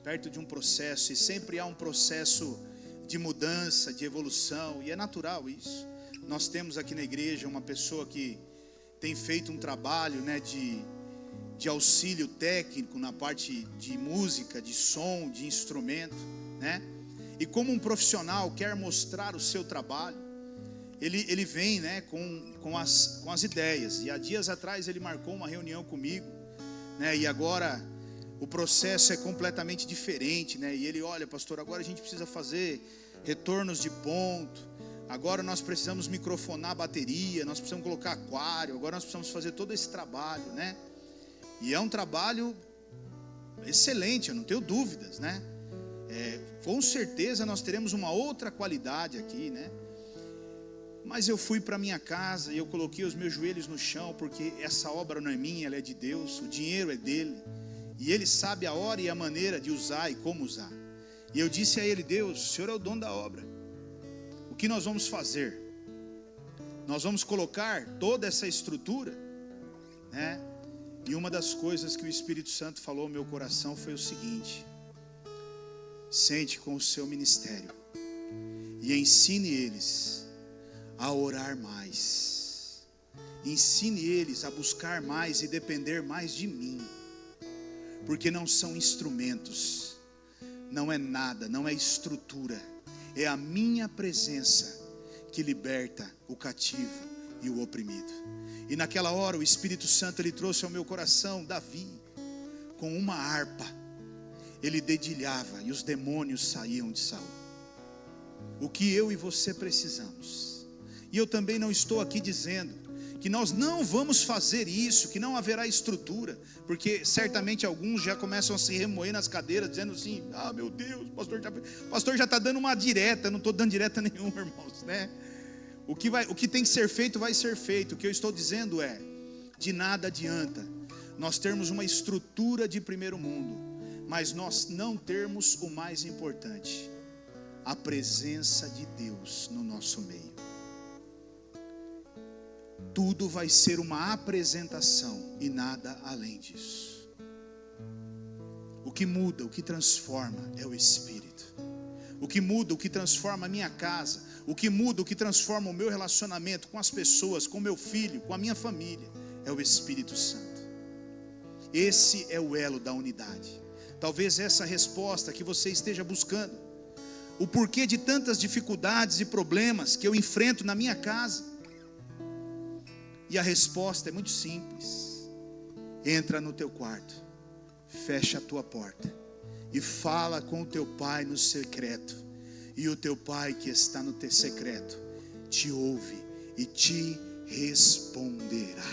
Perto de um processo, e sempre há um processo de mudança, de evolução, e é natural isso. Nós temos aqui na igreja uma pessoa que tem feito um trabalho, né, de auxílio técnico na parte de música, de som, de instrumento, né? E como um profissional quer mostrar o seu trabalho, ele vem, né, com as ideias. E há dias atrás ele marcou uma reunião comigo, né, e agora o processo é completamente diferente, né? E ele: olha, pastor, agora a gente precisa fazer retornos de ponto, agora nós precisamos microfonar a bateria, nós precisamos colocar aquário, agora nós precisamos fazer todo esse trabalho, né? E é um trabalho excelente, eu não tenho dúvidas, né? Com certeza nós teremos uma outra qualidade aqui, né? Mas eu fui para minha casa e eu coloquei os meus joelhos no chão, porque essa obra não é minha, ela é de Deus, o dinheiro é dele, e ele sabe a hora e a maneira de usar e como usar. E eu disse a ele: Deus, o Senhor é o dono da obra. O que nós vamos fazer? Nós vamos colocar toda essa estrutura, né? E uma das coisas que o Espírito Santo falou ao meu coração foi o seguinte: sente com o seu ministério e ensine eles a orar mais. Ensine eles a buscar mais e depender mais de mim. porque não são instrumentos, não é nada, não é estrutura, é a minha presença que liberta o cativo e o oprimido. E naquela hora o Espírito Santo, ele trouxe ao meu coração Davi, com uma harpa, ele dedilhava e os demônios saíam de Saul. O que eu e você precisamos, e eu também não estou aqui dizendo que nós não vamos fazer isso, que não haverá estrutura, porque certamente alguns já começam a se remoer nas cadeiras, dizendo assim: ah, meu Deus, o pastor já está dando uma direta. Não estou dando direta nenhuma, irmãos, né? O que tem que ser feito vai ser feito. O que eu estou dizendo é: de nada adianta nós termos uma estrutura de primeiro mundo, mas nós não termos o mais importante, a presença de Deus no nosso meio. Tudo vai ser uma apresentação e nada além disso. O que muda, o que transforma é o Espírito. O que muda, o que transforma a minha casa, o que muda, o que transforma o meu relacionamento com as pessoas, com meu filho, com a minha família, é o Espírito Santo. Esse é o elo da unidade. Talvez essa resposta que você esteja buscando, o porquê de tantas dificuldades e problemas que eu enfrento na minha casa. E a resposta é muito simples: entra no teu quarto, fecha a tua porta e fala com o teu pai no secreto, e o teu pai que está no teu secreto te ouve e te responderá.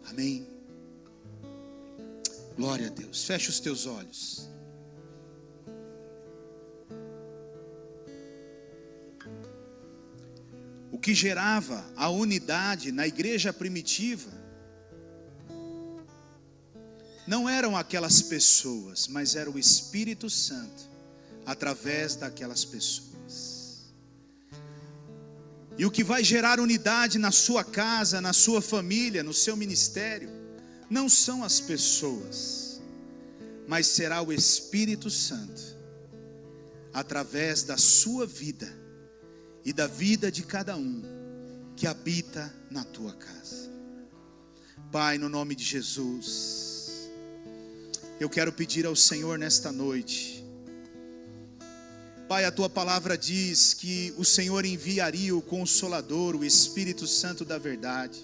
Amém? Glória a Deus. Fecha os teus olhos. O que gerava a unidade na igreja primitiva não eram aquelas pessoas, mas era o Espírito Santo através daquelas pessoas. E o que vai gerar unidade na sua casa, na sua família, no seu ministério, não são as pessoas, mas será o Espírito Santo através da sua vida e da vida de cada um que habita na tua casa. Pai, no nome de Jesus, eu quero pedir ao Senhor nesta noite. Pai, a tua palavra diz que o Senhor enviaria o Consolador, o Espírito Santo da verdade,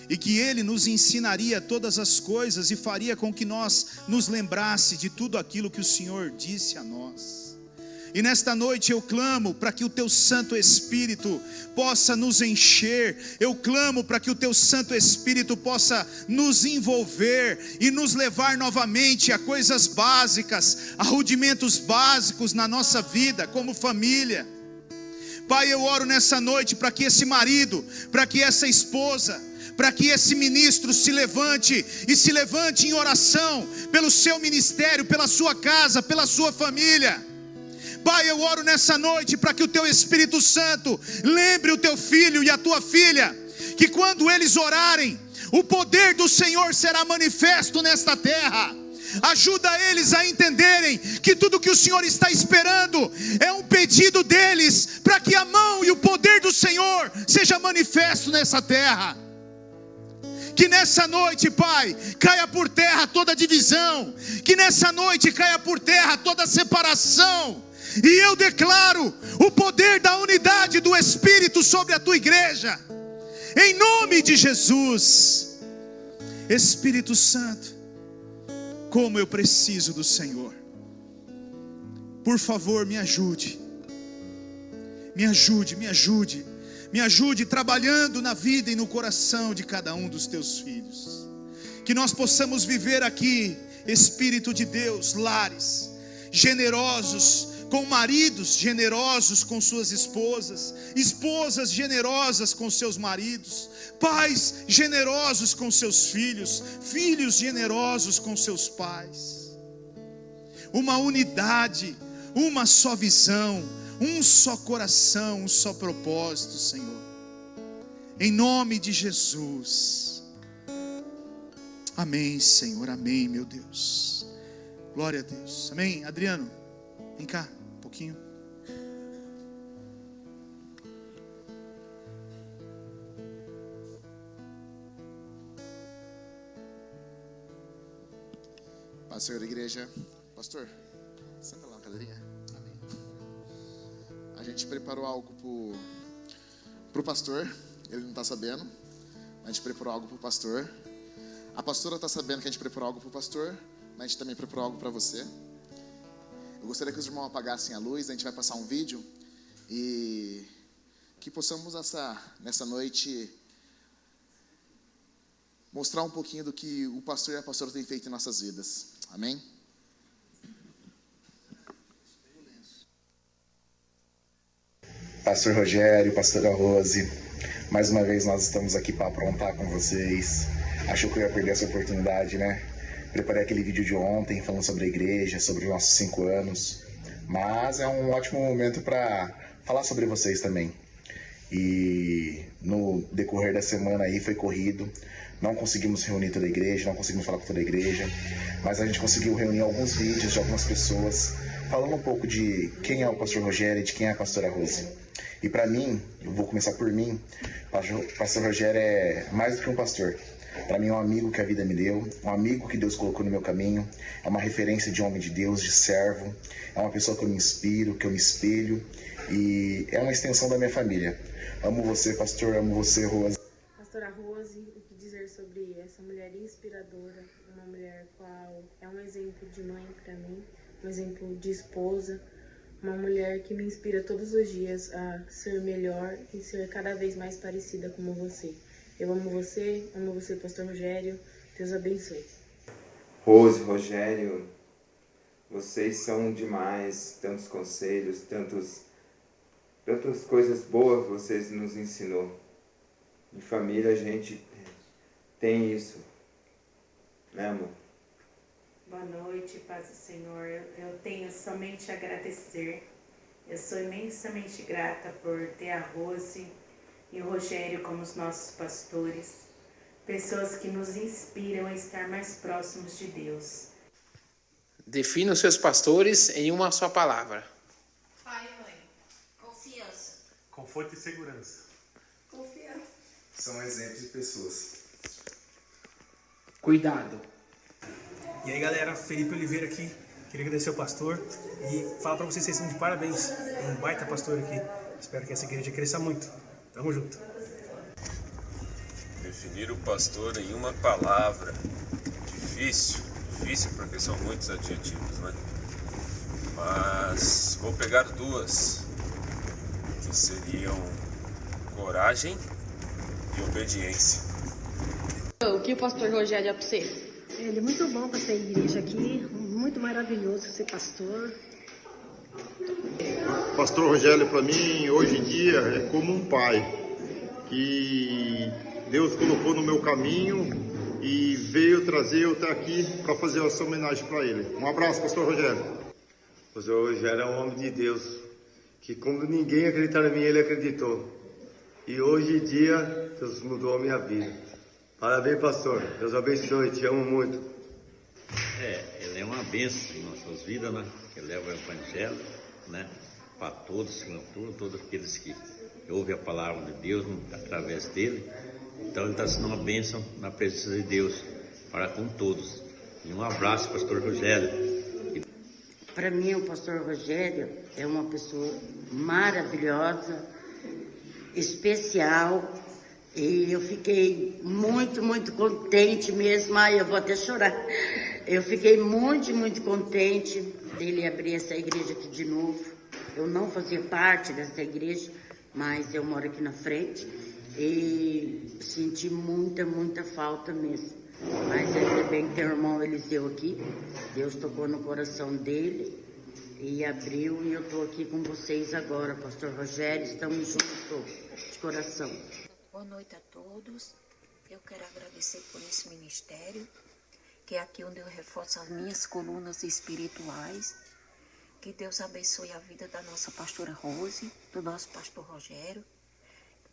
e que Ele nos ensinaria todas as coisas e faria com que nós nos lembrasse de tudo aquilo que o Senhor disse a nós. E nesta noite eu clamo para que o teu Santo Espírito possa nos encher. Eu clamo para que o teu Santo Espírito possa nos envolver e nos levar novamente a coisas básicas, a rudimentos básicos na nossa vida como família. Pai, eu oro nessa noite para que esse marido, para que essa esposa, para que esse ministro se levante em oração pelo seu ministério, pela sua casa, pela sua família. Pai, eu oro nessa noite para que o teu Espírito Santo lembre o teu filho e a tua filha, que quando eles orarem, o poder do Senhor será manifesto nesta terra. Ajuda eles a entenderem que tudo que o Senhor está esperando é um pedido deles, para que a mão e o poder do Senhor seja manifesto nessa terra. Que nessa noite, Pai, caia por terra toda divisão, que nessa noite caia por terra toda separação. E eu declaro o poder da unidade do Espírito sobre a tua igreja, em nome de Jesus. Espírito Santo, como eu preciso do Senhor. Por favor, me ajude. Me ajude, me ajude. Me ajude trabalhando na vida e no coração de cada um dos teus filhos. Que nós possamos viver aqui, Espírito de Deus, lares generosos, com maridos generosos com suas esposas, esposas generosas com seus maridos, pais generosos com seus filhos, filhos generosos com seus pais. Uma unidade, uma só visão, um só coração, um só propósito, Senhor. Em nome de Jesus. Amém, Senhor, amém, meu Deus. Glória a Deus. Amém. Adriano, vem cá um pouquinho. Paz, Senhor, igreja. Pastor, senta lá na cadeirinha. Amém. A gente preparou algo pro pastor. Ele não está sabendo. A gente preparou algo pro pastor. A pastora está sabendo que a gente preparou algo pro pastor, mas a gente também preparou algo para você. Eu gostaria que os irmãos apagassem a luz. A gente vai passar um vídeo e que possamos nessa noite mostrar um pouquinho do que o pastor e a pastora têm feito em nossas vidas. Amém? Pastor Rogério, pastora Rose, mais uma vez nós estamos aqui para aprontar com vocês. Achou que eu ia perder essa oportunidade, né? Preparei aquele vídeo de ontem falando sobre a igreja, sobre os nossos 5 anos, mas é um ótimo momento para falar sobre vocês também. E no decorrer da semana aí foi corrido, não conseguimos reunir toda a igreja, não conseguimos falar com toda a igreja, mas a gente conseguiu reunir alguns vídeos de algumas pessoas falando um pouco de quem é o pastor Rogério e de quem é a pastora Rose. E para mim, eu vou começar por mim, o pastor Rogério é mais do que um pastor. Para mim é um amigo que a vida me deu, um amigo que Deus colocou no meu caminho, é uma referência de homem de Deus, de servo, é uma pessoa que eu me inspiro, que eu me espelho e é uma extensão da minha família. Amo você, pastor, amo você, Rose. Pastora Rose, o que dizer sobre essa mulher inspiradora, uma mulher qual é um exemplo de mãe para mim, um exemplo de esposa, uma mulher que me inspira todos os dias a ser melhor e ser cada vez mais parecida como você. Eu amo você, pastor Rogério, Deus abençoe. Rose, Rogério, vocês são demais, tantos conselhos, tantas coisas boas vocês nos ensinou. Em família a gente tem isso, né, amor? Boa noite, paz do Senhor. Eu tenho somente a agradecer. Eu sou imensamente grata por ter a Rose e o Rogério como os nossos pastores, pessoas que nos inspiram a estar mais próximos de Deus. Defina os seus pastores em uma só palavra. Pai e mãe. Confiança. Conforto e segurança. Confiança. São exemplos de pessoas. Cuidado. E aí, galera, Felipe Oliveira aqui. Queria agradecer ao pastor e falar pra vocês que vocês estão de parabéns. É um baita pastor aqui. Espero que essa igreja cresça muito. Tamo junto. Definir o pastor em uma palavra. Difícil porque são muitos adjetivos, né? Mas vou pegar duas, que seriam coragem e obediência. O que o pastor Rogério é para você? Ele é muito bom para ser igreja aqui, muito maravilhoso ser pastor. Pastor Rogério, para mim, hoje em dia, é como um pai que Deus colocou no meu caminho e veio trazer eu até aqui para fazer essa homenagem para ele. Um abraço, pastor Rogério. O pastor Rogério é um homem de Deus, que como ninguém acreditar em mim, ele acreditou. E hoje em dia, Deus mudou a minha vida. Parabéns, pastor. Deus abençoe, te amo muito. Ele é uma bênção em nossas vidas, né? Ele leva o evangelho, né? Para todos aqueles que ouvem a palavra de Deus através dele. Então ele está sendo uma bênção na presença de Deus para com todos. E um abraço, pastor Rogério. Para mim, o pastor Rogério é uma pessoa maravilhosa, especial. E eu fiquei muito contente mesmo. Ai, eu vou até chorar. Eu fiquei muito contente dele abrir essa igreja aqui de novo. Eu não fazia parte dessa igreja, mas eu moro aqui na frente. E senti muita falta mesmo. Mas ainda bem que tem o irmão Eliseu aqui. Deus tocou no coração dele e abriu. E eu estou aqui com vocês agora, pastor Rogério. Estamos juntos de coração. Boa noite a todos. Eu quero agradecer por esse ministério, que é aqui onde eu reforço as minhas colunas espirituais. Que Deus abençoe a vida da nossa pastora Rose, do nosso pastor Rogério.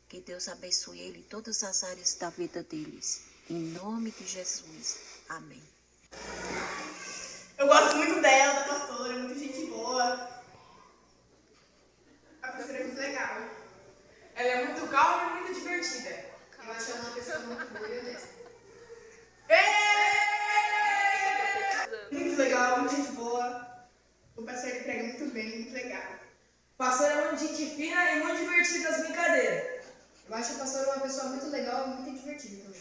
Que Deus abençoe ele em todas as áreas da vida deles. Em nome de Jesus. Amém. Eu gosto muito dela, da pastora, é muito gente boa. A pastora é muito legal. Ela é muito calma e muito divertida. Eu acho ela uma pessoa muito boa e honesta. Muito O pastor é muito gente fina e muito divertido nas brincadeiras. Eu acho o pastor uma pessoa muito legal e muito divertida também.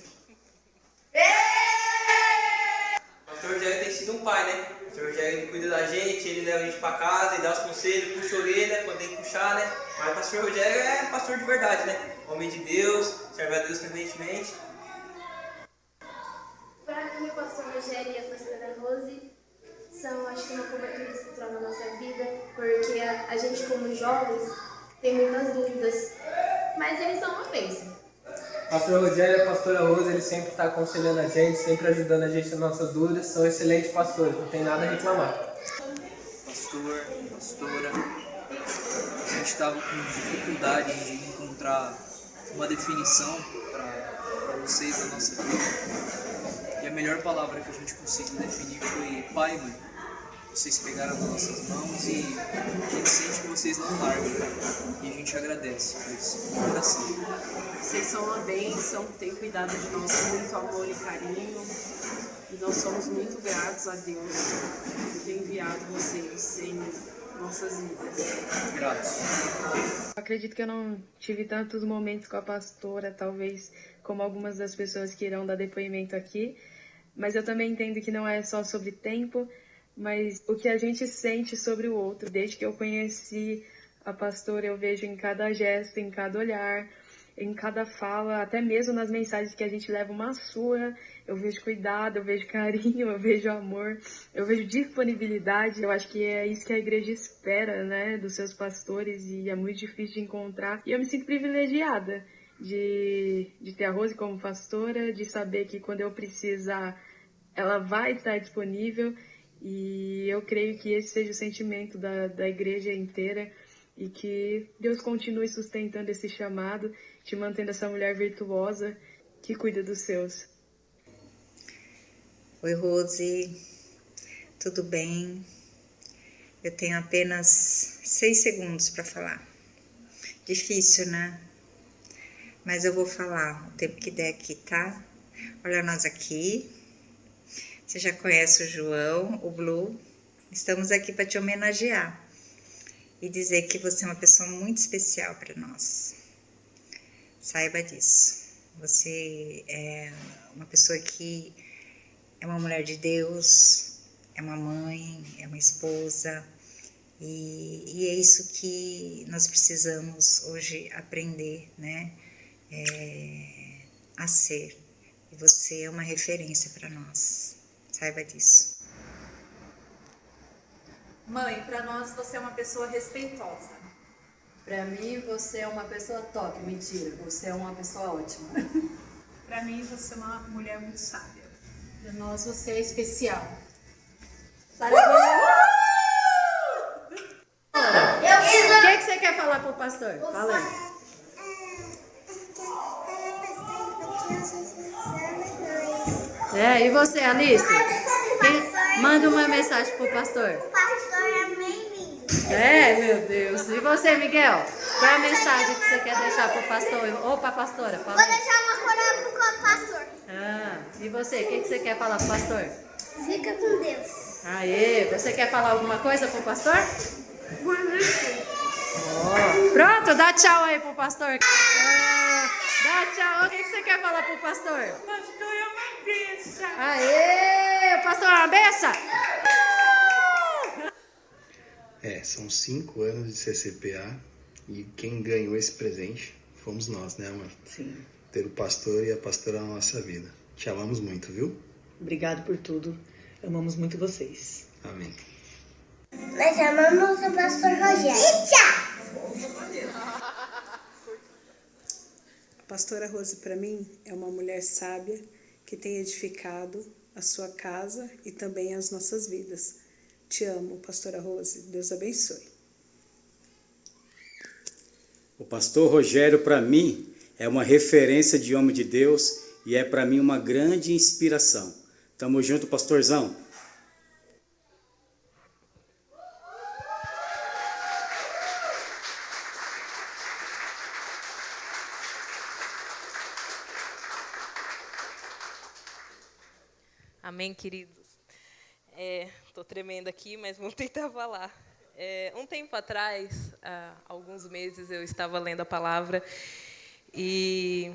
O pastor Rogério tem sido um pai, né? O pastor Rogério ele cuida da gente, ele leva a gente pra casa, ele dá os conselhos, puxa a orelha quando tem que puxar, né? Mas o pastor Rogério é pastor de verdade, né? Homem de Deus, serve a Deus ferventemente. Para mim, o pastor Rogério e a pastora Rose são, acho que, uma cobertura espiritual na nossa vida, porque a gente, como jovens, tem muitas dúvidas, mas eles são uma bênção. O pastor Rogério e a pastora Rose, eles sempre estão aconselhando a gente, sempre ajudando a gente nas nossas dúvidas, são excelentes pastores, não tem nada a reclamar. Pastor, pastora, a gente estava com dificuldade de encontrar uma definição para vocês da nossa vida. E a melhor palavra que a gente conseguiu definir foi pai e mãe. Vocês pegaram nas nossas mãos e a gente sente que vocês não largam. E a gente agradece por isso, de coração. Vocês são uma bênção, têm cuidado de nós com muito amor e carinho. E nós somos muito gratos a Deus por ter enviado vocês em nossas vidas. Gratos. Acredito que eu não tive tantos momentos com a pastora, talvez como algumas das pessoas que irão dar depoimento aqui, mas eu também entendo que não é só sobre tempo, mas o que a gente sente sobre o outro. Desde que eu conheci a pastora, eu vejo em cada gesto, em cada olhar, em cada fala, até mesmo nas mensagens que a gente leva uma surra, eu vejo cuidado, eu vejo carinho, eu vejo amor, eu vejo disponibilidade. Eu acho que é isso que a igreja espera, né, dos seus pastores, e é muito difícil de encontrar. E eu me sinto privilegiada de ter a Rose como pastora, de saber que quando eu precisar, ela vai estar disponível. E eu creio que esse seja o sentimento da igreja inteira, e que Deus continue sustentando esse chamado, te mantendo essa mulher virtuosa que cuida dos seus. Oi, Rose, tudo bem? Eu tenho apenas 6 segundos para falar. Difícil, né? Mas eu vou falar o tempo que der aqui, tá? Olha nós aqui. Você já conhece o João, o Blue. Estamos aqui para te homenagear e dizer que você é uma pessoa muito especial para nós. Saiba disso. Você é uma pessoa que é uma mulher de Deus, é uma mãe, é uma esposa, e é isso que nós precisamos hoje aprender, né? A ser. E você é uma referência para nós. Saiba disso. Mãe, para nós você é uma pessoa respeitosa. Para mim você é uma pessoa top. Mentira, você é uma pessoa ótima. Para mim você é uma mulher muito sábia. Para nós você é especial. Parabéns! O que você quer falar pro pastor? Fala aí. E você, Alice? Manda uma mensagem pro pastor. O pastor é bem lindo. Meu Deus. E você, Miguel? Qual é a mensagem que você quer deixar pro pastor ou pra pastora? Fala aí. Vou deixar uma coroa pro pastor. E você, o que você quer falar pro pastor? Fica com Deus. Aê, você quer falar alguma coisa pro pastor? Pronto, dá tchau aí pro pastor. Dá tchau. O que você quer falar pro pastor? O pastor é uma bênção. Aê, o pastor é uma bênção? São 5 anos de CCPA e quem ganhou esse presente fomos nós, né, amor? Sim. Ter o pastor e a pastora na nossa vida. Te amamos muito, viu? Obrigado por tudo. Amamos muito vocês. Amém. Nós amamos o pastor Rogério. A pastora Rose, para mim, é uma mulher sábia que tem edificado a sua casa e também as nossas vidas. Te amo, pastora Rose. Deus abençoe. O pastor Rogério, para mim, é uma referência de homem de Deus e é para mim uma grande inspiração. Tamo junto, pastorzão. Amém, queridos. Tô tremendo aqui, mas vou tentar falar. Um tempo atrás, há alguns meses eu estava lendo a palavra e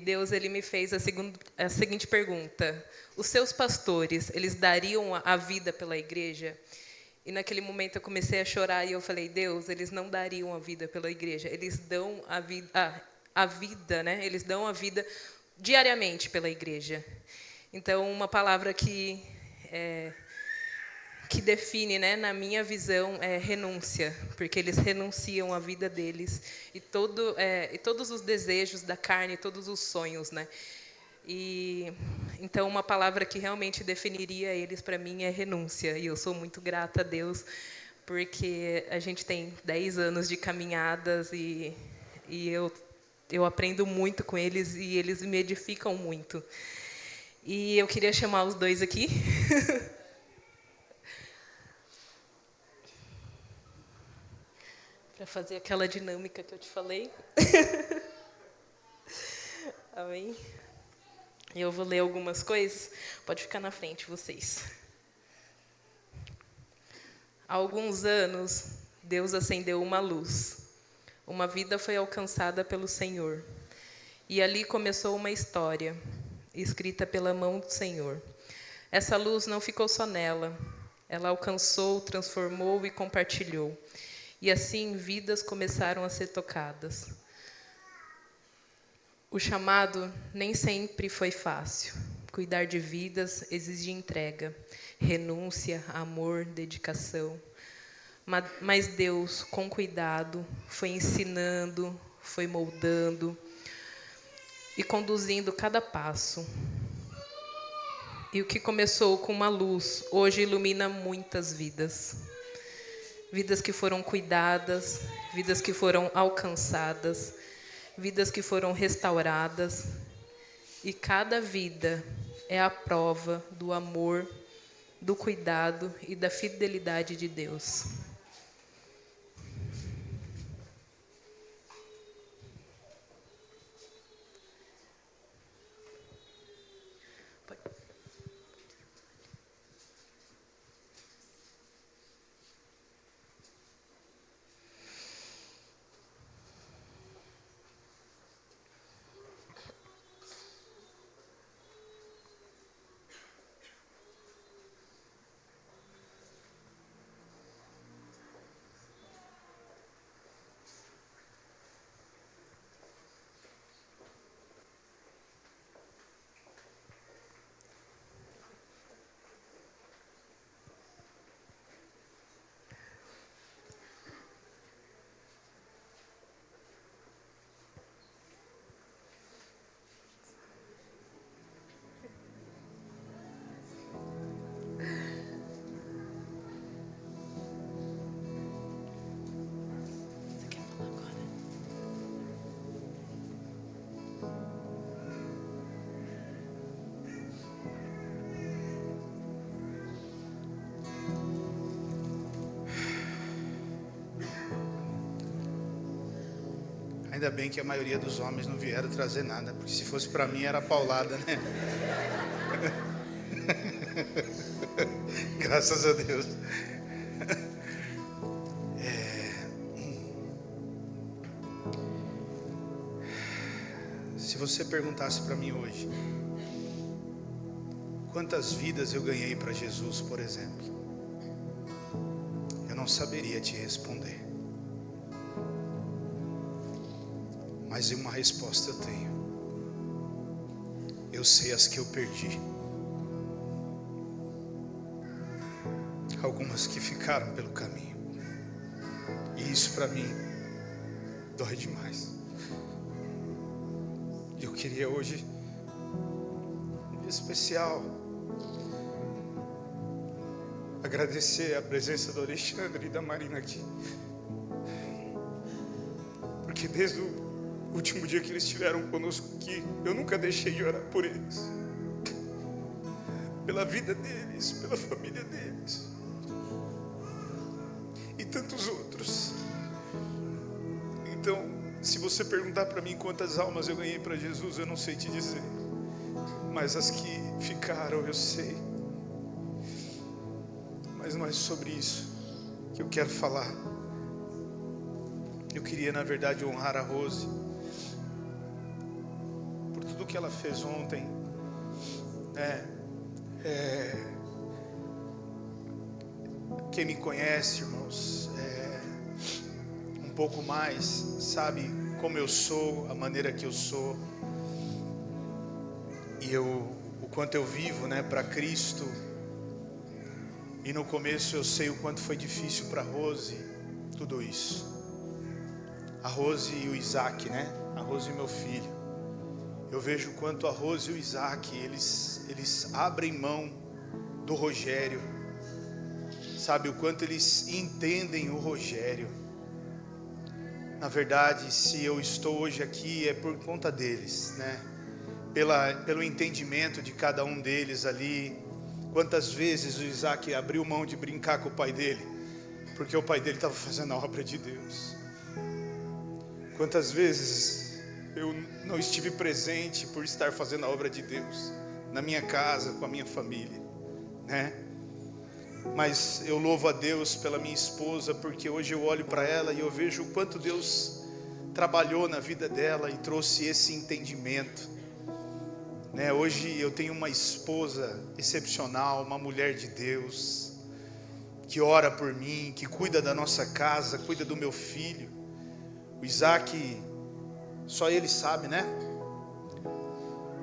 Deus ele me fez a seguinte pergunta: os seus pastores, eles dariam a vida pela igreja? E naquele momento eu comecei a chorar e eu falei: Deus, eles não dariam a vida pela igreja, eles dão a vida, né? Eles dão a vida diariamente pela igreja. Então, uma palavra que define, né, na minha visão, é renúncia, porque eles renunciam à vida deles e todos os desejos da carne, todos os sonhos, né? E então uma palavra que realmente definiria eles para mim é renúncia. E eu sou muito grata a Deus, porque a gente tem 10 anos de caminhadas e eu aprendo muito com eles e eles me edificam muito. E eu queria chamar os dois aqui. Para fazer aquela dinâmica que eu te falei. Amém? Eu vou ler algumas coisas. Pode ficar na frente, vocês. Há alguns anos, Deus acendeu uma luz. Uma vida foi alcançada pelo Senhor. E ali começou uma história, escrita pela mão do Senhor. Essa luz não ficou só nela. Ela alcançou, transformou e compartilhou. E assim, vidas começaram a ser tocadas. O chamado nem sempre foi fácil. Cuidar de vidas exige entrega, renúncia, amor, dedicação. Mas Deus, com cuidado, foi ensinando, foi moldando e conduzindo cada passo. E o que começou com uma luz, hoje ilumina muitas vidas. Vidas que foram cuidadas, vidas que foram alcançadas, vidas que foram restauradas. E cada vida é a prova do amor, do cuidado e da fidelidade de Deus. Ainda bem que a maioria dos homens não vieram trazer nada, porque se fosse para mim era paulada, né? Graças a Deus. Se você perguntasse para mim hoje, quantas vidas eu ganhei para Jesus, por exemplo, eu não saberia te responder. Mas uma resposta eu tenho. Eu sei as que eu perdi. Algumas que ficaram pelo caminho. E isso para mim dói demais. E eu queria hoje, em dia especial, agradecer a presença do Alexandre e da Marina aqui. Porque desde o último dia que eles estiveram conosco aqui, eu nunca deixei de orar por eles, pela vida deles, pela família deles e tantos outros. Então, se você perguntar para mim quantas almas eu ganhei para Jesus, eu não sei te dizer, mas as que ficaram eu sei. Mas não é sobre isso que eu quero falar. Eu queria, na verdade, honrar a Rose por tudo que ela fez ontem. Quem me conhece, irmãos, um pouco mais, sabe como eu sou, a maneira que eu sou. E o quanto eu vivo, para Cristo. E no começo eu sei o quanto foi difícil para a Rose, tudo isso. A Rose e o Isaac, a Rose e meu filho. Eu vejo o quanto a Rose e o Isaac, eles abrem mão do Rogério. Sabe, o quanto eles entendem o Rogério. Na verdade, se eu estou hoje aqui é por conta deles, pelo entendimento de cada um deles ali. Quantas vezes o Isaac abriu mão de brincar com o pai dele, porque o pai dele estava fazendo a obra de Deus. Quantas vezes eu não estive presente por estar fazendo a obra de Deus, na minha casa, com a minha família, Mas eu louvo a Deus pela minha esposa, porque hoje eu olho para ela e eu vejo o quanto Deus trabalhou na vida dela e trouxe esse entendimento. Hoje eu tenho uma esposa excepcional, uma mulher de Deus, que ora por mim, que cuida da nossa casa, cuida do meu filho. O Isaac, só ele sabe,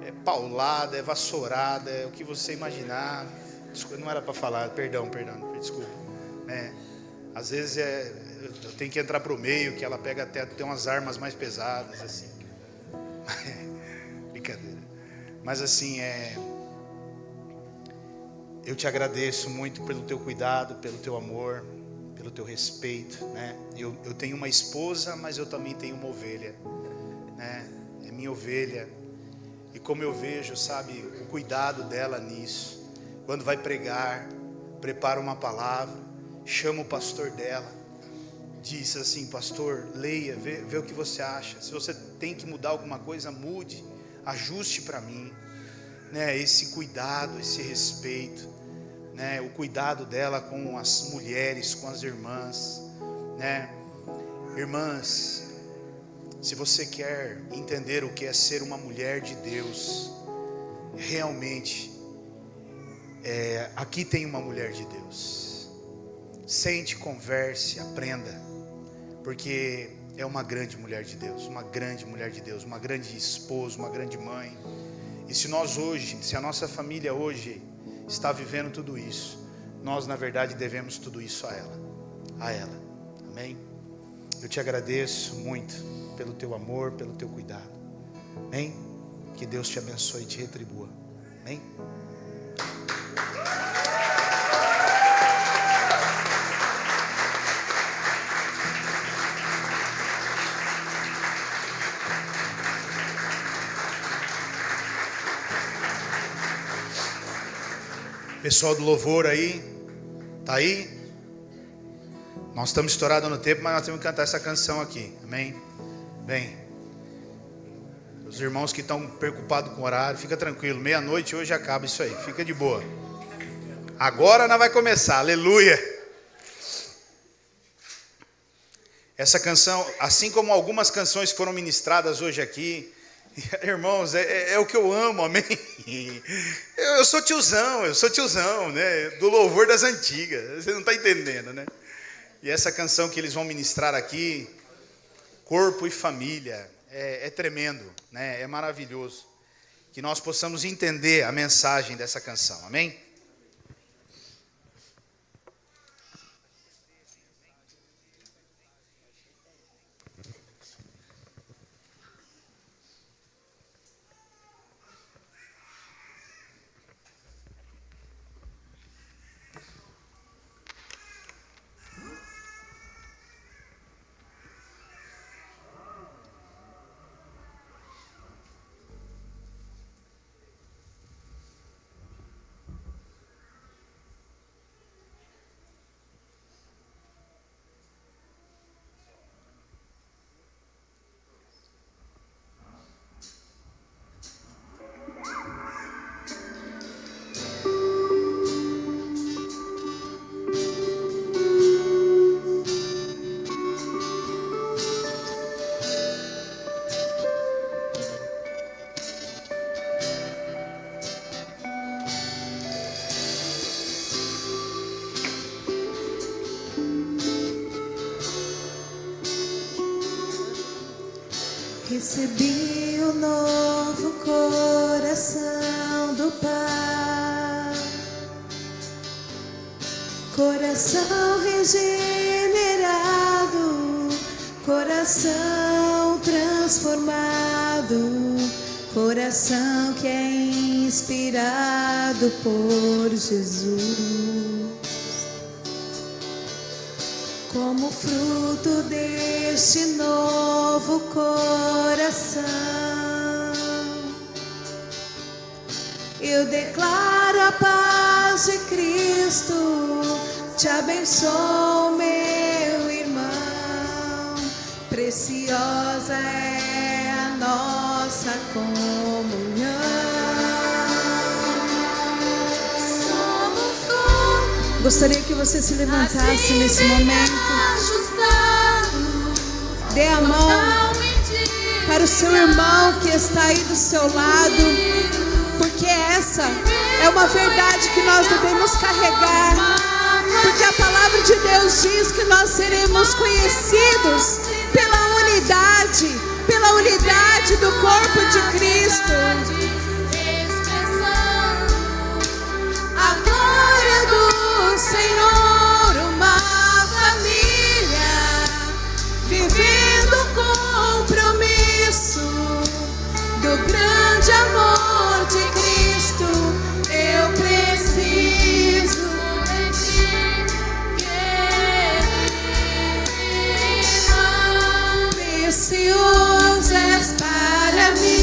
É paulada, é vassourada, é o que você imaginar. Desculpa, não era para falar, perdão, desculpa. Às vezes eu tenho que entrar para o meio, que ela pega até umas armas mais pesadas, assim. Brincadeira. Mas assim, eu te agradeço muito pelo teu cuidado, pelo teu amor, pelo teu respeito, Eu tenho uma esposa, mas eu também tenho uma ovelha, É minha ovelha. E como eu vejo, sabe, o cuidado dela nisso. Quando vai pregar, prepara uma palavra, chama o pastor dela, diz assim: pastor, leia, vê o que você acha. Se você tem que mudar alguma coisa, mude, ajuste para mim, Esse cuidado, esse respeito, O cuidado dela com as mulheres, com as irmãs, Irmãs, se você quer entender o que é ser uma mulher de Deus, realmente, aqui tem uma mulher de Deus. Sente, converse, aprenda, porque é uma grande mulher de Deus, uma grande mulher de Deus, uma grande esposa, uma grande mãe. E se a nossa família hoje está vivendo tudo isso, nós na verdade devemos tudo isso a ela, amém? Eu te agradeço muito pelo teu amor, pelo teu cuidado, amém? Que Deus te abençoe e te retribua, amém? Pessoal do louvor aí, tá aí? Nós estamos estourados no tempo, mas nós temos que cantar essa canção aqui, amém? Bem, os irmãos que estão preocupados com o horário, fica tranquilo, meia-noite hoje acaba isso aí, fica de boa. Agora nós vai começar, aleluia. Essa canção, assim como algumas canções foram ministradas hoje aqui, irmãos, é o que eu amo, amém? Eu sou tiozão, do louvor das antigas, você não está entendendo, E essa canção que eles vão ministrar aqui, Corpo e Família, é tremendo, É maravilhoso. Que nós possamos entender a mensagem dessa canção, amém? Recebi o novo coração do Pai, coração regenerado, coração transformado, coração que é inspirado por Jesus. Como fruto deste novo coração, eu declaro a paz de Cristo, te abençoo, meu irmão, preciosa é a nossa comunhão. Gostaria que você se levantasse nesse momento. Dê a mão para o seu irmão que está aí do seu lado, porque essa é uma verdade que nós devemos carregar, porque a palavra de Deus diz que nós seremos conhecidos pela unidade do corpo de Cristo. A glória do Senhor, uma família vivendo o compromisso do grande amor de Cristo. Eu preciso de ti, querido, precioso és para mim.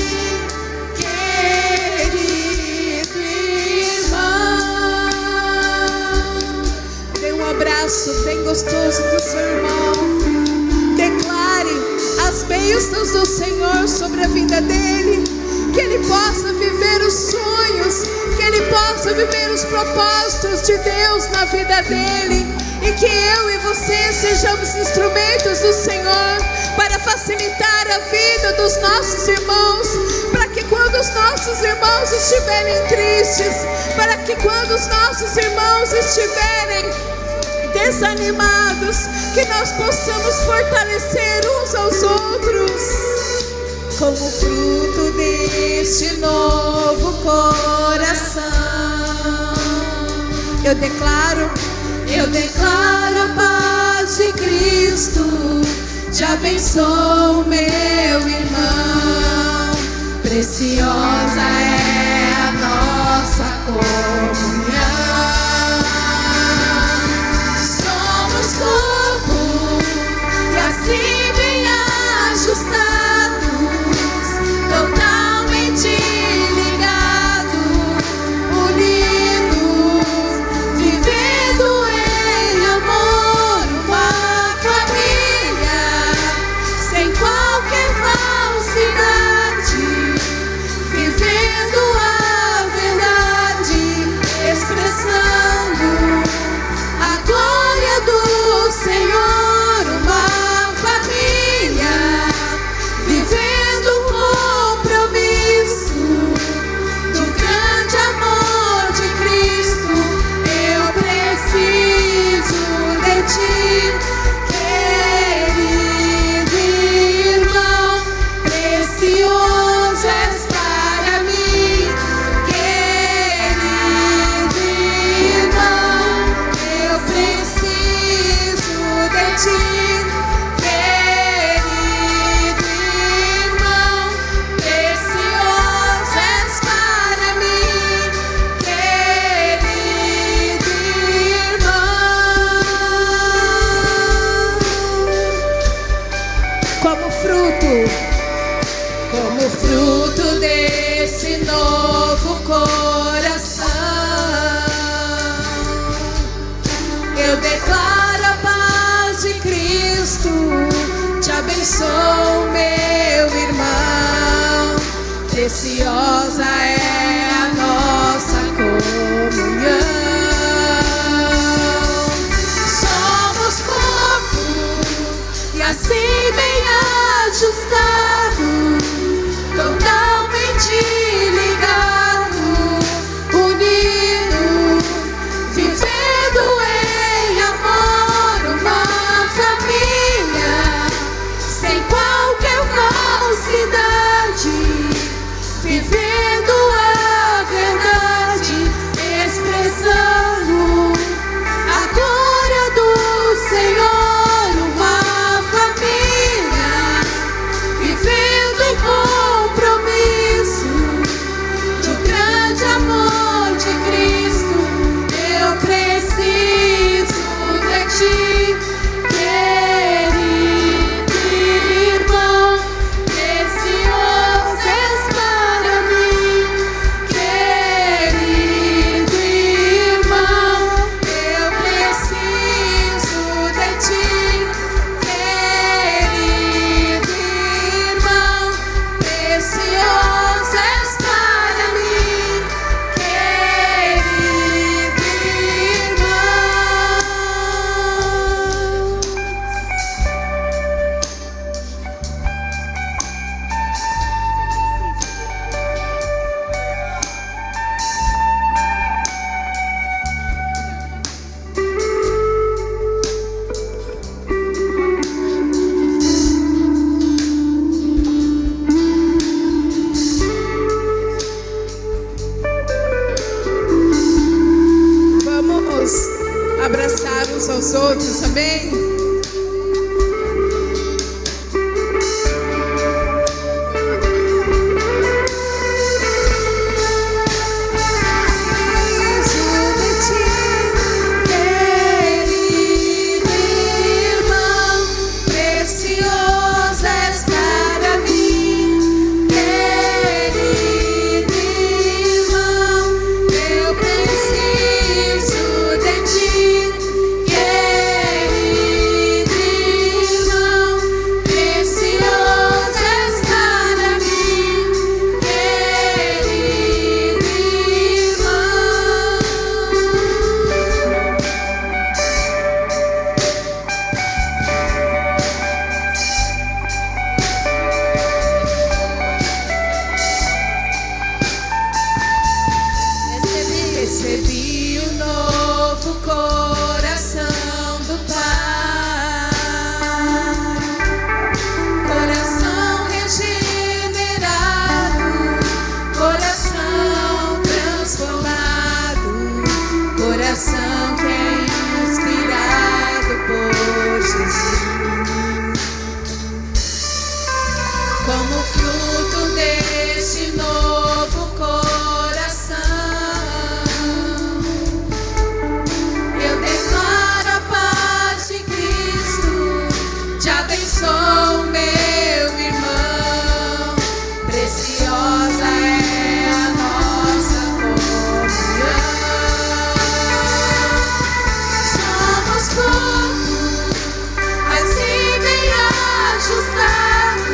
Bem gostoso do seu irmão. Declare as bênçãos do Senhor sobre a vida dele, que ele possa viver os sonhos, que ele possa viver os propósitos de Deus na vida dele, e que eu e você sejamos instrumentos do Senhor para facilitar a vida dos nossos irmãos, para que quando os nossos irmãos estiverem tristes, para que quando os nossos irmãos estiverem desanimados, que nós possamos fortalecer uns aos outros. Como fruto deste novo coração, eu declaro a paz de Cristo, te abençoo, meu irmão, preciosa é a nossa comunhão. E assim bem ajustados, totalmente ligados, unidos, vivendo em amor, uma família, sem qualquer falsidade, vivendo a verdade, expressando a glória do Senhor, uma família, vivendo o compromisso do grande amor de Cristo. Eu preciso de ti, querido irmão, precioso és para mim, querido irmão, eu preciso de ti, querido irmão, precioso és para mim, querido irmão. Como fruto desse novo coração, eu declaro a paz de Cristo, te abençoo, meu irmão, preciosa é a nossa comunhão. Somos corpo e assim bem ajustados, totalmente ligados, unidos, vivendo em amor, uma família, sem qualquer cidade, vivendo a verdade, expressando a glória do Senhor, uma família, vivendo o compromisso do grande amor de Cristo. Eu preciso de ti, querido irmão, precioso és para mim, querido irmão, eu preciso de ti, querido irmão, precioso és para mim, querido irmão. Vamos abraçar uns aos outros, amém? Querido irmão, precioso és para mim, querido irmão, eu preciso de ti, querido irmão, precioso és para mim, querido irmão. Recebi o novo coração do Pai, coração regenerado, coração transformado, coração que é inspirado por Jesus. Como fruto deste novo coração, eu declaro a paz de Cristo, te abençoo, meu irmão, preciosa é a nossa comunhão. Somos corpo, assim bem ajustado,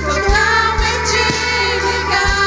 totalmente ligado.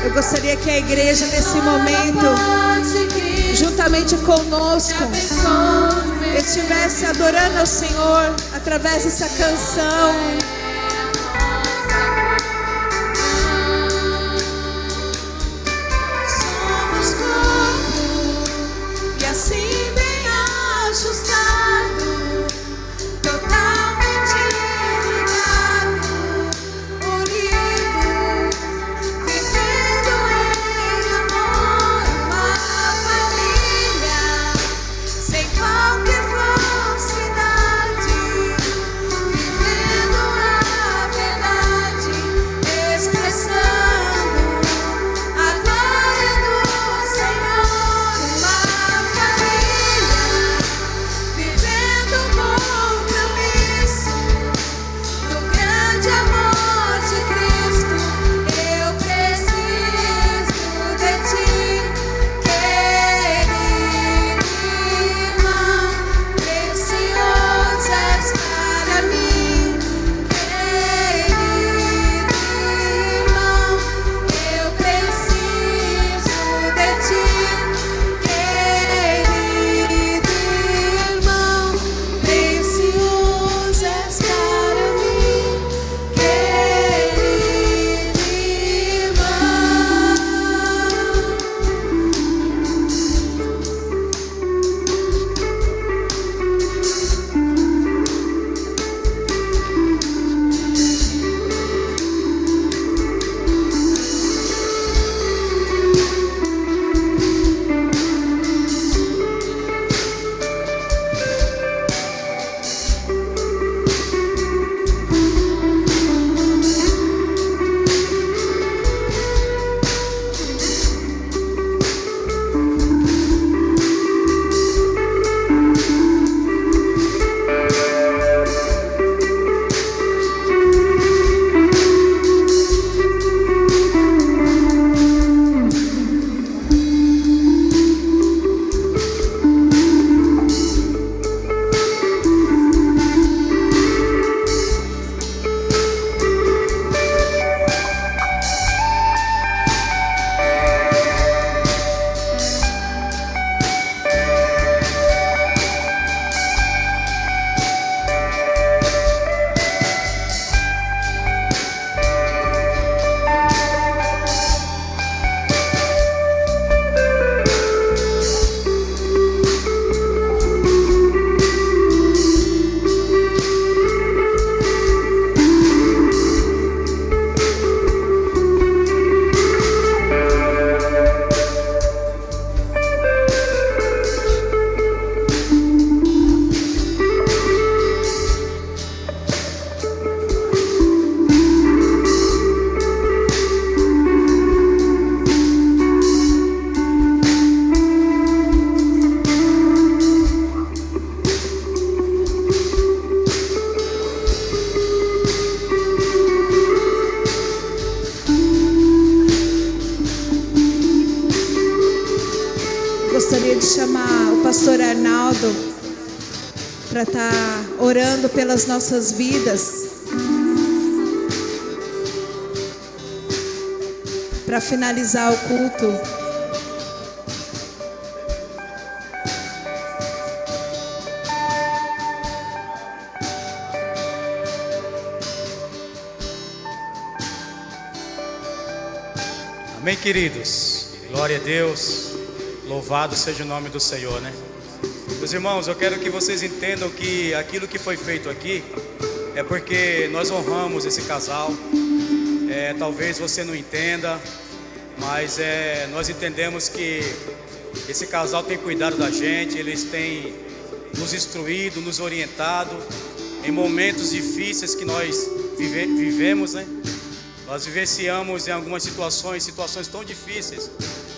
Eu gostaria que a igreja nesse momento, juntamente conosco, estivesse adorando ao Senhor através dessa canção. Somos corpo e assim bem ajustado, totalmente ligado, unido, vivendo em amor, uma família, sem qualquer falsidade, vivendo a verdade, expressando a glória do Senhor, uma família, vivendo o compromisso do grande amor de Cristo. Eu preciso de ti, querido irmão, precioso és para mim, querido irmão. Eu preciso de ti, querido irmão, precioso és para mim, querido Gostaria de chamar o pastor Arnaldo para estar orando pelas nossas vidas, para finalizar o culto. Amém, queridos? Glória a Deus. Louvado seja o nome do Senhor, né? Meus irmãos, eu quero que vocês entendam que aquilo que foi feito aqui é porque nós honramos esse casal. Talvez você não entenda, mas nós entendemos que esse casal tem cuidado da gente, eles têm nos instruído, nos orientado em momentos difíceis que nós vivemos, né? Nós vivenciamos em algumas situações tão difíceis,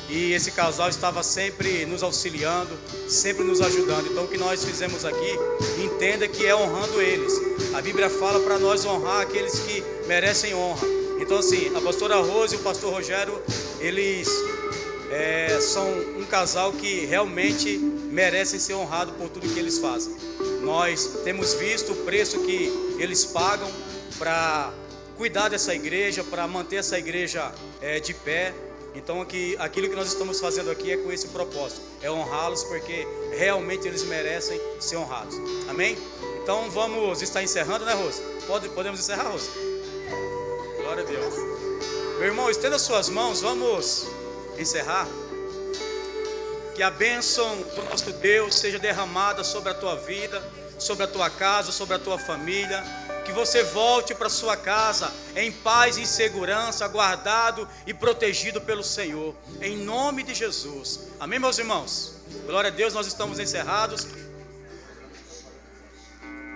e esse casal estava sempre nos auxiliando, sempre nos ajudando. Então o que nós fizemos aqui, entenda que é honrando eles. A Bíblia fala para nós honrar aqueles que merecem honra. Então assim, a pastora Rose e o pastor Rogério, eles são um casal que realmente merecem ser honrados por tudo que eles fazem. Nós temos visto o preço que eles pagam para cuidar dessa igreja, para manter essa igreja de pé. Então aquilo que nós estamos fazendo aqui é com esse propósito, é honrá-los, porque realmente eles merecem ser honrados. Amém? Então vamos estar encerrando, né, Rosa? Podemos encerrar, Rosa? Glória a Deus. Meu irmão, estenda suas mãos, vamos encerrar. Que a bênção do nosso Deus seja derramada sobre a tua vida, sobre a tua casa, sobre a tua família. Que você volte para sua casa em paz e em segurança, guardado e protegido pelo Senhor, em nome de Jesus. Amém, meus irmãos? Glória a Deus, nós estamos encerrados.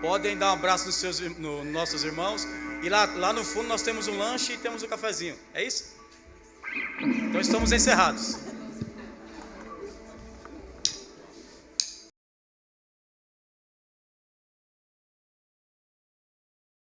Podem dar um abraço nos nossos irmãos. E lá no fundo nós temos um lanche e temos um cafezinho. É isso? Então estamos encerrados.